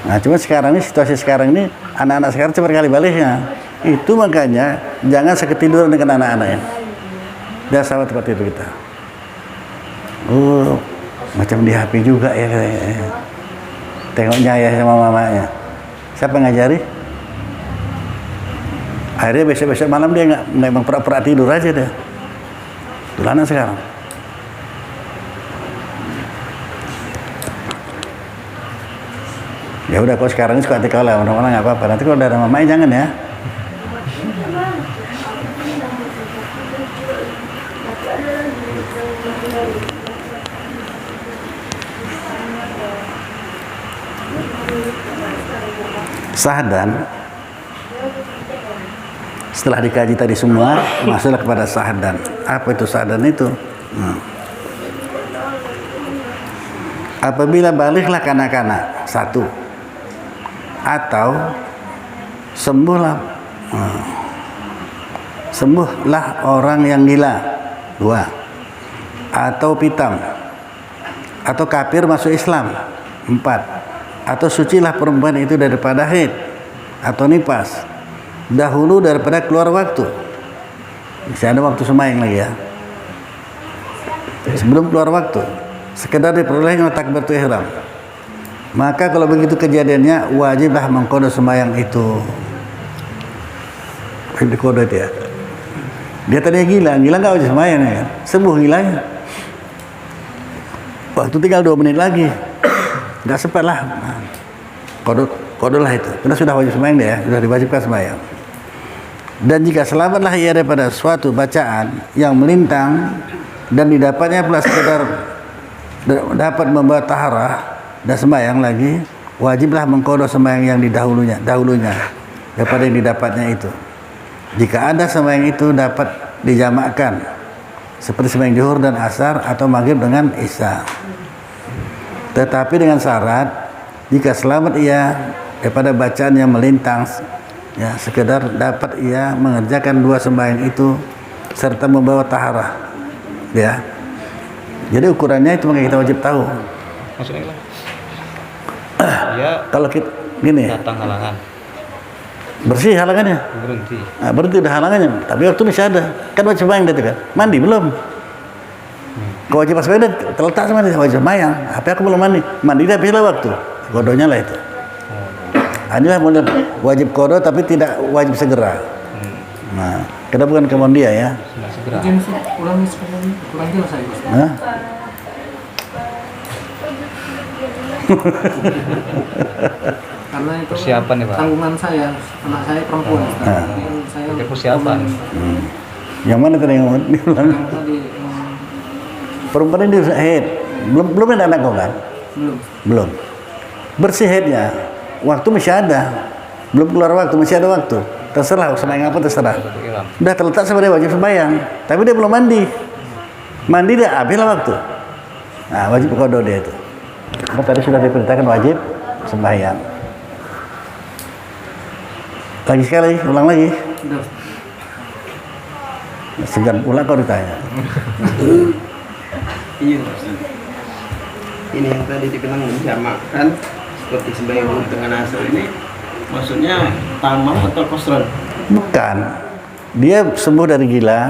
Nah, cuma sekarang ini situasi sekarang ini anak-anak sekarang cepat kali baliknya. Itu makanya jangan seketiduran dengan anak-anaknya. Jangan sama tempat tidur kita. Oh, macam di HP juga ya. Tengoknya ya sama mamanya. Siapa ngajari? Akhirnya besok-besok malam dia nggak pura-pura tidur aja deh. Itulah anak sekarang. Ya udah, kok sekarang ini suka tikau lah, orang-orang nggak apa-apa. Nanti kalau ada mamanya jangan ya. Sahdan, setelah dikaji tadi semua, masuklah kepada sahdan. Apa itu sahdan itu? Apabila baliklah kanak-kanak, satu, atau sembuhlah orang yang gila, dua, atau pitam, atau kafir masuk Islam, empat, atau sucilah perempuan itu daripada haid atau nipas dahulu daripada keluar waktu. Bisa ada waktu sembahyang lagi ya, sebelum keluar waktu, sekedar diperolehnya takbiratul ihram. Maka kalau begitu kejadiannya wajiblah mengqada sembahyang itu. Wajib diqada itu ya. Dia tadinya gila nggak wajib sembahyang ya kan? Sembuh gilanya. Waktu tinggal 2 menit lagi, nggak sempat lah. Qada lah itu. Karena sudah wajib sembahyang dia, sudah diwajibkan sembahyang. Dan jika selamatlah ia daripada suatu bacaan yang melintang dan didapatnya pula sekedar dapat membawa taharah dan sembahyang lagi, wajiblah mengqada sembahyang yang dahulunya daripada yang didapatnya itu. Jika ada sembahyang itu dapat dijamakkan seperti sembahyang zuhur dan asar atau maghrib dengan isya. Tetapi dengan syarat jika selamat ia daripada bacaan yang melintang, ya sekedar dapat ia mengerjakan 2 sembahyang itu serta membawa taharah, ya. Jadi ukurannya itu makanya kita wajib tahu. Maksudnya ya Kalau kita gini, datang halangan bersih halangannya. berhenti. Nah, berhenti udah halangannya, tapi waktu masih ada. Kan wajib sembahyang itu kan. Mandi belum? Kewajiban sembahyang terletak sama dia wajib sembahyang. Tapi aku belum mandi. Mandi dah habislah waktu. Qadanya lah itu. Inilah model wajib qada tapi tidak wajib segera. Nah, kita bukan kemauan dia ya. Sudah segera. Izin ulangi sekali, kurang jelas saya Ustaz. Hah? Karena itu Persiapan ya, Pak? tanggungan saya, anak saya perempuan Ustaz. Ah. Jadi saya Pikir persiapan. Yang mana tadi yang diulang? yang tadi Perempuan ini haid. Belum ada anak kau kan? Belum. Bersih haidnya. Waktu masih ada. Belum keluar waktu, masih ada waktu. Terserah sembahyang apa terserah. Udah terletak sama dia wajib sembahyang, tapi dia belum mandi. Mandi dia habislah waktu. Nah, wajib qada dia itu. Karena tadi sudah diperintahkan wajib sembahyang. Lagi sekali, ulang lagi. udah Segan ulang kau ditanya. Iya, Ustaz. Ini yang tadi dibilang menjamakkan seperti sembahyang zuhur dengan asar ini, maksudnya tamam atau qasran? Bukan. Dia sembuh dari gila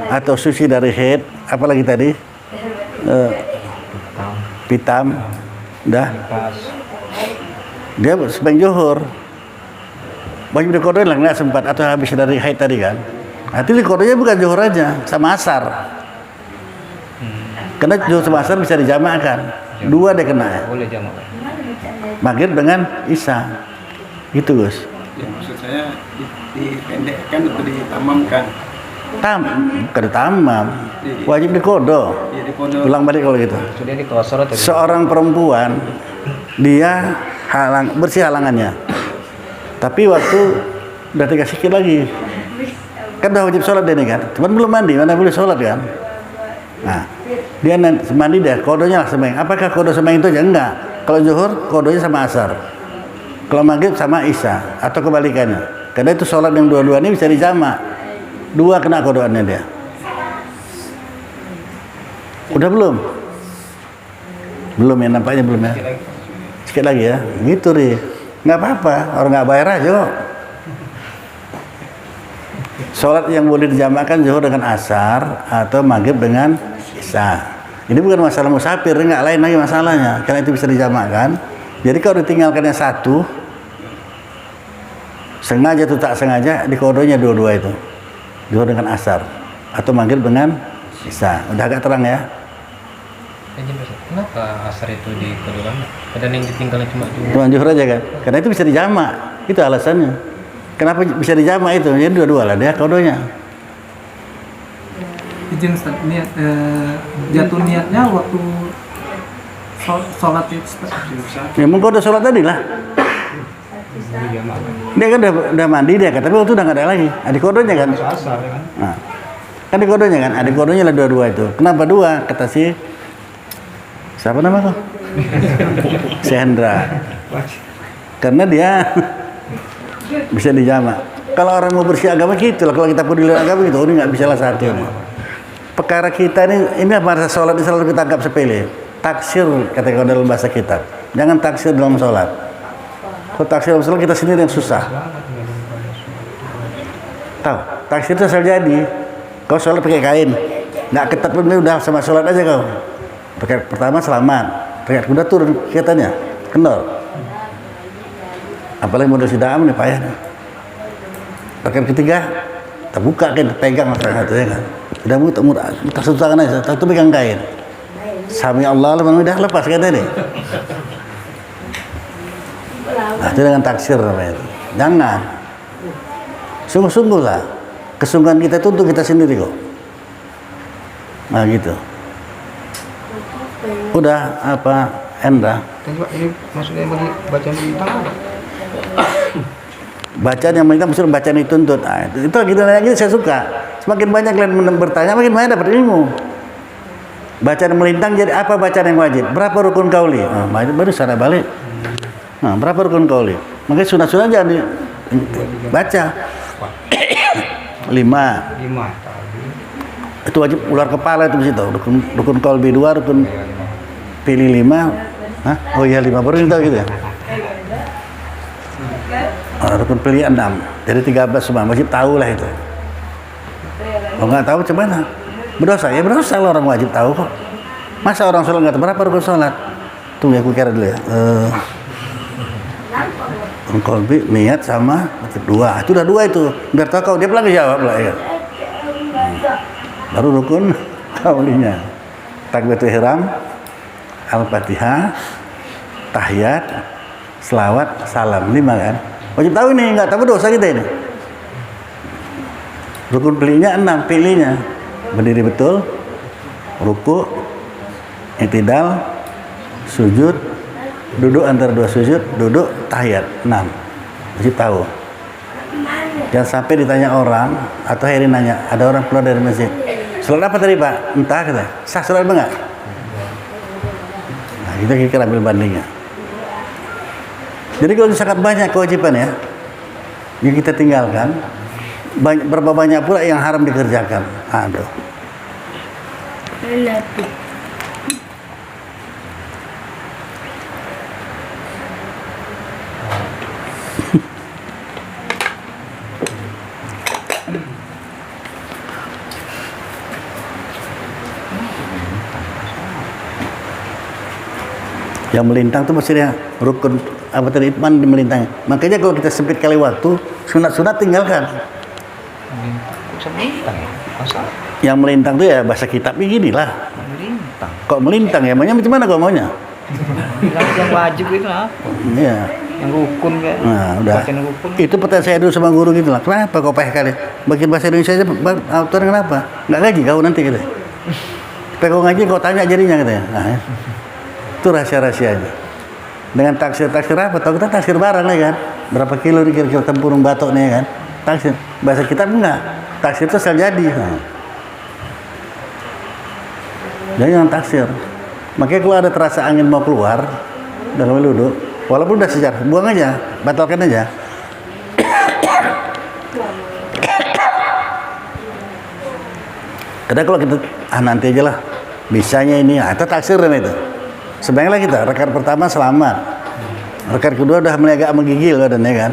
atau suci dari haid, apalagi tadi? Pitam. Dah. Dia sembahyang zuhur. Wajib diqada lah enggak sempat atau habis dari haid tadi kan. Nanti diqadanya bukan zuhur aja, sama asar. Karena zuhur sama asar bisa dijamakkan. 2 dia kena. Boleh jamak. Maghrib dengan isya. Gitu, Gus. Ya, maksud saya dipendekkan atau ditamamkan. Bukan tamam. Wajib diqada. Ya, diqada. Ulang balik kalau gitu. Sudah di kosor atau Seorang perempuan dia bersih halangannya. Tapi waktu udah 3 sikit lagi. Kan udah wajib sholat dia nih kan. Cuman belum mandi, mana boleh sholat kan. Nah, dia mandi deh, qadanya lah sembahyang. Apakah qada sembahyang itu aja? Enggak. Kalau zuhur, qadanya sama asar. Kalau maghrib sama isya atau kebalikannya. Karena itu sholat yang dua-dua ini bisa dijamak. 2 kena qadaannya dia. Udah belum? Belum ya, nampaknya belum ya. Sikit lagi ya. Gitu Ri. Nggak apa-apa, orang nggak bayar aja kok. Sholat yang boleh dijamakkan zuhur dengan asar atau maghrib dengan isya. Ini bukan masalah musafir, nggak lain lagi masalahnya. Karena itu bisa dijamakkan. Jadi kalau ditinggalkan yang satu, sengaja atau tak sengaja, diqadanya 2-2 itu. Zuhur dengan asar atau maghrib dengan isya. Udah agak terang ya. Kenapa asar itu dikodokan? Padahal yang ditinggalnya Cuma zuhur aja kan. Karena itu bisa dijamak. Itu alasannya. Kenapa bisa dijamak itu? Jadi 2-2 lah dia qadanya. izin Ustaz, niat jatuh niatnya waktu sholat itu Ustaz. Ya mengqada sholat tadi lah. Dia kan udah mandi dia kan, tapi waktu udah nggak ada lagi. Adik qadanya kan. asar ya kan. Nah, kan di qadanya kan. Adik qadanya lah 2-2 itu. Kenapa 2? Kata si siapa nama kau? Si Hendra. Karena dia bisa dijamak. Kalau orang mau bersih agama gitu lah. Kalau kita peduli agama gitu, ini nggak bisa lah satu. Perkara kita ini masa sholat ini selalu kita anggap sepele. Taksir kata kau dalam bahasa kitab. Jangan taksir dalam sholat. Kalau taksir dalam sholat kita sendiri yang susah. Tahu? Taksir itu asal jadi. Kau sholat pakai kain, nggak ketat pun udah sama sholat aja kau. Rakaat pertama selamat, rakaat kedua turun katanya, kendor. Apalagi model sidang nih payah. Rakaat ketiga terbuka kan, pegang rakaat ya kan. Sudah mudah, susahkan aja, satu pegang kain. Sami Allah udah lepas katanya nih. Nah, itu dengan taksir namanya itu. Jangan. Sungguh-sungguh lah. Kesungguhan kita itu untuk kita sendiri kok. Nah gitu. Udah apa Endra? Dan Pak, ini maksudnya bagi bacaan bintang apa? Bacaan yang mereka maksudnya bacaan dituntut. Nah, itu gitu lagi saya suka. Semakin banyak kalian bertanya, makin banyak dapat ilmu. Bacaan melintang jadi apa bacaan yang wajib? Berapa rukun qauli? Nah, baru sana balik. Nah, berapa rukun qauli? Makanya sunat-sunat jangan baca. 5. 5. Itu wajib ular kepala itu di situ. Rukun qauli 2, rukun pilih 5. Hah? Oh iya 5 baru tahu gitu ya. Rukun pilih 6. Jadi 13 semua wajib tahu lah itu. Kalau nggak tahu gimana? Berdosa ya berdosa lah orang wajib tahu kok. Masa orang sholat nggak tahu berapa rukun sholat? Tunggu ya aku kira dulu ya. Kolbi niat sama dua, itu udah 2 itu. Biar tahu kau dia lagi jawab lah ya. Baru rukun qaulinya. Takbiratul ihram, Al-Fatihah, tahiyat, selawat, salam. 5 kan? Wajib tahu ini, nggak tahu dosa kita ini. Rukun pilihnya 6, pilihnya berdiri betul, ruku, i'tidal, sujud, duduk antara 2 sujud, duduk, tahiyat. 6. Wajib tahu. Jangan sampai ditanya orang atau Heri nanya, ada orang keluar dari masjid. Sholat apa tadi Pak? Entah kata. Sah sholat apa enggak? Nah, kita kira ambil bandingnya. Jadi kalau sangat banyak kewajiban ya yang kita tinggalkan, berapa banyak pula yang haram dikerjakan. Aduh. Yang melintang itu maksudnya rukun apa tadi itman di melintang. Makanya kalau kita sempit kali waktu, sunat-sunat tinggalkan. Bisa melintang ya? Masa? Yang melintang itu ya bahasa kitab beginilah. Melintang. Kok melintang ya? Maunya macam mana kok maunya? Yang wajib itu apa? Iya. Yang rukun kan? Nah, udah. Bacaan rukun. Itu pertanyaan saya dulu sama guru gitu lah. Kenapa kok payah kali? Bagian bahasa Indonesia aja autor kenapa? Nggak gaji kau nanti gitu. Supaya kau ngaji kau tanya jadinya katanya. Nah, ya. Itu rahasia-rahasianya. Dengan taksir-taksir apa? Tahu kita taksir barang nih kan? Berapa kilo nih kira-kira tempurung batok nih kan? Taksir. Bahasa kitab enggak. Taksir itu asal jadi. Nah. Jadi yang taksir. Makanya kalau ada terasa angin mau keluar, udah nggak boleh duduk. Walaupun udah sejar, buang aja, batalkan aja. Karena kalau kita nanti aja lah, bisanya ini, itu taksir itu. Sebaiknya kita rakaat pertama selamat, rakaat kedua udah mulai agak menggigil dan ya kan,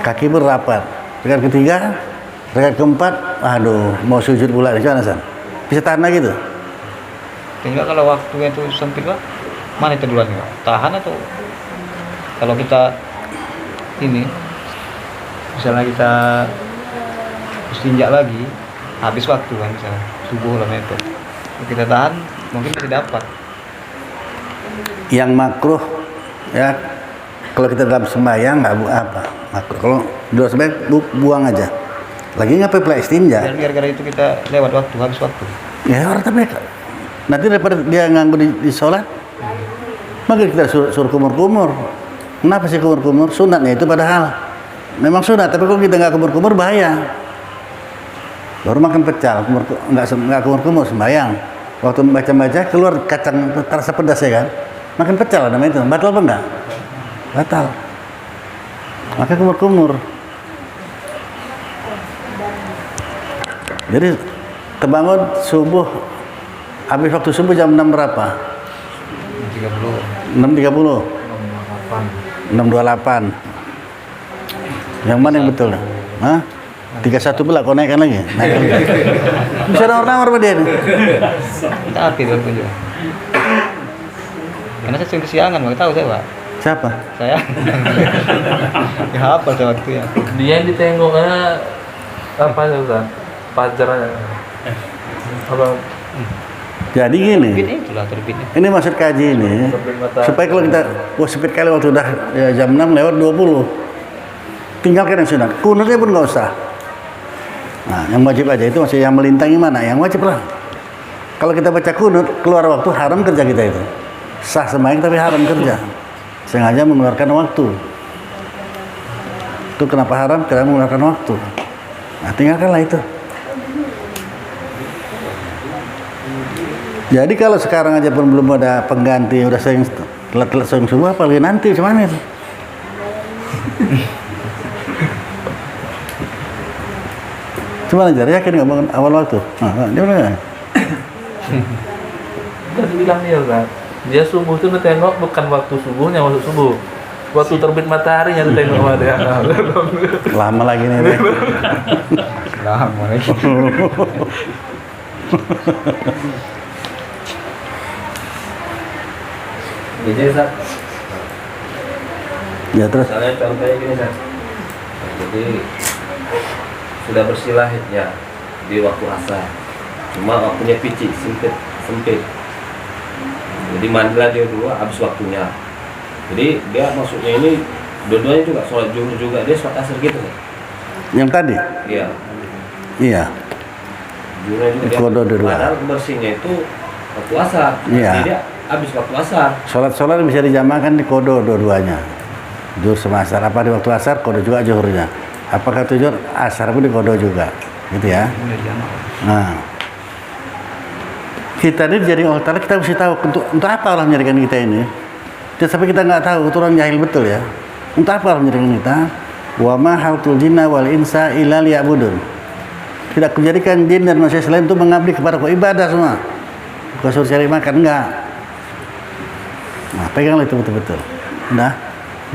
kaki berapat. Rakaat ketiga, rakaat keempat, aduh mau sujud pula, gimana San? Bisa tahan lagi tuh? Tinggal kalau waktunya itu sempit Pak, mana itu duluan Pak? Tahan atau kalau kita ini misalnya kita istinja lagi habis waktu kan misalnya subuh lah itu kita tahan mungkin masih dapat. Yang makruh ya kalau kita dalam sembahyang nggak apa makruh. Kalau di luar sembahyang buang aja. Lagi ngapain pula istinja? Dan gara-gara itu kita lewat waktu, habis waktu. Ya orang tapi nanti daripada dia nganggur di sholat, maka kita suruh kumur-kumur. Kenapa sih kumur-kumur? Sunatnya itu padahal memang sunat, tapi kalau kita nggak kumur-kumur bahaya. Baru makan pecel, nggak kumur-kumur sembahyang. Waktu baca-baca keluar kacang terasa pedas ya kan? Makan pecel namanya itu, batal apa enggak? Batal. Maka kumur-kumur. Jadi kebangun subuh, habis waktu subuh jam 6 berapa? 6.30. 6.28. Yang mana yang betul? Hah? 31 pula kau naikkan lagi. Naikkan lagi. Bisa nawar-nawar pada dia. Kita api dulu juga. Karena saya sering kesiangan, mau tahu saya Pak. Siapa? Saya. Ya hafal saya waktu ya. Dia yang ditengoknya apa ya Ustaz? Fajar apa Jadi gini, Terbitnya itulah terbitnya. ini maksud kaji ini terbit matahari. supaya kalau kita speed kali waktu udah ya, jam 6 lewat 20 tinggalkan yang sunat, kunutnya pun nggak usah. Nah, yang wajib aja itu masih yang melintangi mana, yang wajib lah. Kalau kita baca kunut keluar waktu, haram kerja kita itu. Sah sembahyang tapi haram kerja, sengaja mengeluarkan waktu. Itu kenapa haram? Karena mengeluarkan waktu. Nah, tinggalkanlah itu. Jadi kalau sekarang aja pun belum ada pengganti, udah sering telat-telat sholat subuh, apalagi nanti cuman itu. Cuma aja yakin nggak bangun awal waktu. Nah, dia benar. Tadi bilang dia Ustaz, dia subuh tuh ngetengok bukan waktu subuhnya masuk subuh, waktu terbit mataharinya ditengok sama dia. Lama lagi nih. Deh. Lama lagi. Jadi Ustaz, Ya terus. misalnya contohnya gini Ustaz. Jadi sudah bersilah ya di waktu asar. Cuma waktunya picik, sempit. Jadi mandilah dia dulu habis waktunya. Jadi dia maksudnya ini dua-duanya juga sholat zuhur juga dia sholat asar gitu kan? Yang tadi? Iya. Iya. Zuhurnya juga dia. Kodo dua. Padahal bersihnya itu waktu asar. Iya. Jadi dia habis waktu asar. Sholat bisa dijamakan di kodo dua-duanya. Zuhur sama asar. Apa di waktu asar, kodo juga zuhurnya. Apakah tujuan asar pun di kodo juga. Gitu ya. Nah. Kita ini jadi Allah Ta'ala, kita mesti tahu untuk apa Allah menjadikan kita ini. Tapi kita nggak tahu, itu orang jahil betul ya. Untuk apa Allah menjadikan kita? Wa ma halqul jinna wal insa illa liya'budun. Tidak menjadikan jin dan manusia selain itu mengabdi kepada aku, ibadah semua. Bukan suruh cari makan, enggak. Nah, peganglah itu betul-betul. Nah,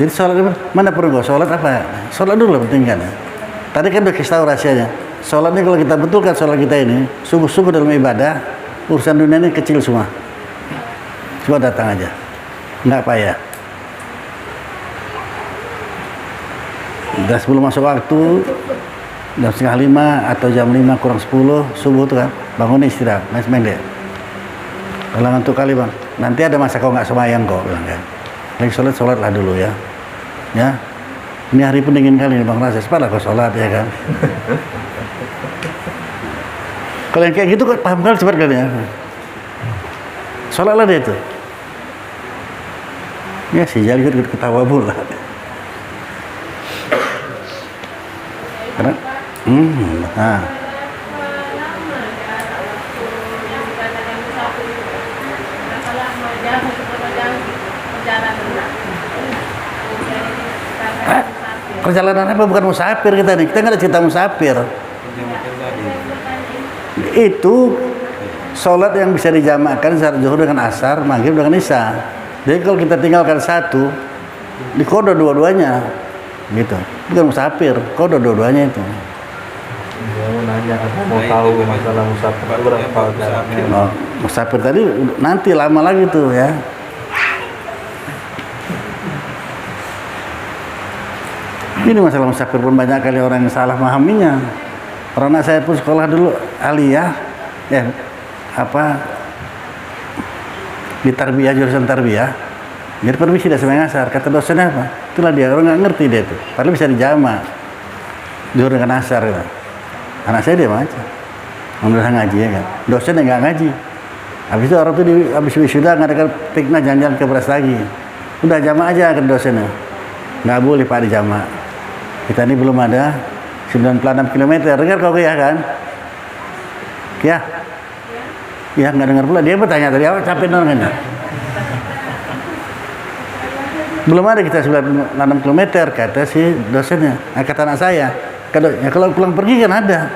jadi sholat mana perlu gua sholat apa? Sholat dulu penting kan. Tadi kan udah kasih tahu rahasianya. Sholat ini kalau kita betulkan sholat kita ini sungguh-sungguh dalam ibadah, urusan dunia ini kecil semua. Coba datang aja, nggak payah. Udah sebelum masuk waktu, jam 4:30 atau jam 5 kurang 10 subuh tuh kan, bangun istirahat, main deh. Kalau ngantuk kali bang, nanti ada masa kau nggak sembahyang kok, bilang kan. Lagi sholatlah dulu ya, ya. Ini hari pun dingin kali nih bang Rasa, sepatlah kau sholat ya kan. Kalau yang kayak gitu kok paham kali cepat kali ya. Sholatlah dia itu. Ya si Jal ikut ketawa pula. Karena, nah. Perjalanan apa bukan musafir kita nih? Kita nggak ada cerita musafir. Itu sholat yang bisa dijamakkan saat zuhur dengan asar, maghrib dengan isya. Jadi kalau kita tinggalkan satu, dikodo dua-duanya, gitu. Bukan musafir, kodo dua-duanya itu. Dia mau nanya, mau tahu masalah musafir itu berapa jaraknya. Oh, musafir tadi nanti lama lagi tuh ya. Ini masalah musafir pun banyak kali orang yang salah memahaminya. Orang anak saya pun sekolah dulu aliyah, di tarbiyah, jurusan tarbiyah. Jadi permisi dah sembahyang asar. Kata dosennya apa? Itulah dia, orang nggak ngerti dia itu. Padahal bisa dijama zuhur dengan asar. Gitu. Anak saya dia macam, menurut ngaji ya kan. Dosennya nggak ngaji. Habis itu orang tuh habis wisuda ngadakan piknik jalan-jalan ke beras lagi. Udah jama aja ke dosennya. Nggak boleh pak dijama. Kita ini belum ada 96 km. Dengar kau ya kan? Ya. Ya nggak dengar pula. Dia bertanya tadi apa capek orangnya. Belum ada kita 96 km kata si dosennya. Nah, kata anak saya. Kalau pulang pergi kan ada.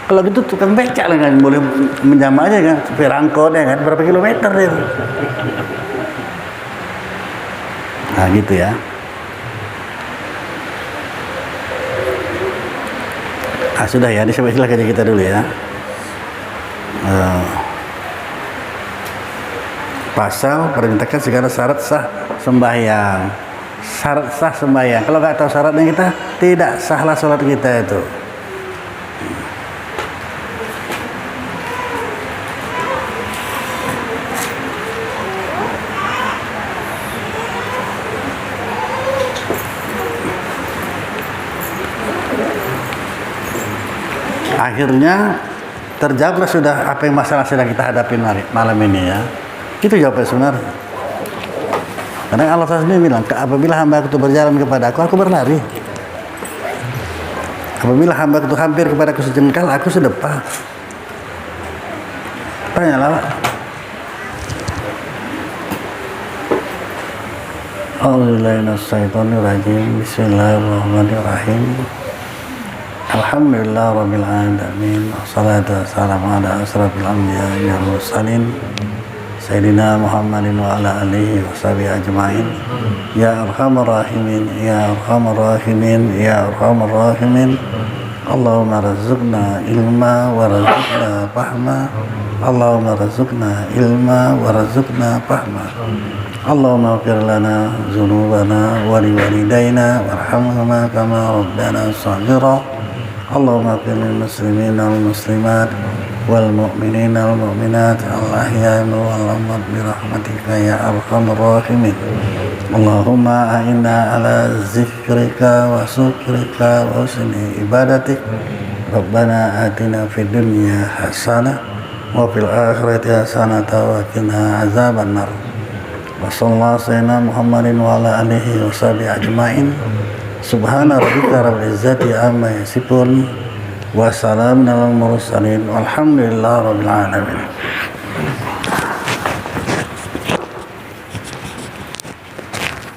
Kalau gitu tukang becak lah kan boleh menjama aja kan. Supir angkot ya kan. Berapa kilometer dia. Nah gitu ya. Sudah ya, disebaiklah kaji kita dulu ya. pasal perintahkan segala syarat sah sembahyang. Syarat sah sembahyang. Kalau nggak tahu syaratnya kita, tidak sahlah sholat kita itu. Akhirnya terjawablah sudah apa yang masalah sedang kita hadapi malam ini ya. Itu jawabannya sebenarnya. Karena Allah sendiri bilang, apabila hamba itu berjalan kepada aku berlari. Apabila hamba itu hampir kepada aku sejengkal, aku sedepak. Tanyalah Pak. A'udzubillahiminasyaitonirrajim. Bismillahirrahmanirrahim. Alhamdulillah rabbil alamin. Wassalatu wassalamu ala asrafil anbiya'i wal mursalin Sayyidina Muhammadin wa ala alihi wa sahbihi ajma'in. Ya arhamar rahimin, ya arhamar rahimin, ya arhamar rahimin. Allahumma razuqna ilma wa razuqna fahma. Allahumma razuqna ilma wa razuqna fahma. Allahumma ighfir lana dzunubana wa liwalidayna warhamhuma kama rabbana shaghira. Allahumma ighfir lil muslimina wal muslimat wal mu'minina wal mu'minat al-ahya'i wal amwat bi rahmatika ya arhamar rahimin. Allahumma a'inna ala zikrika wa syukrika wa husni ibadatik. Rabbana atina fid dunya hasanah wa fil akhirati hasanah wa qina azabannar. Wa sallallahu sayyidina Muhammadin wa ala alihi wa sahbihi ajma'in. Subhana rabbika rabbil izzati amma yasifun wa salamun alal mursalin walhamdulillahi rabbil alamin.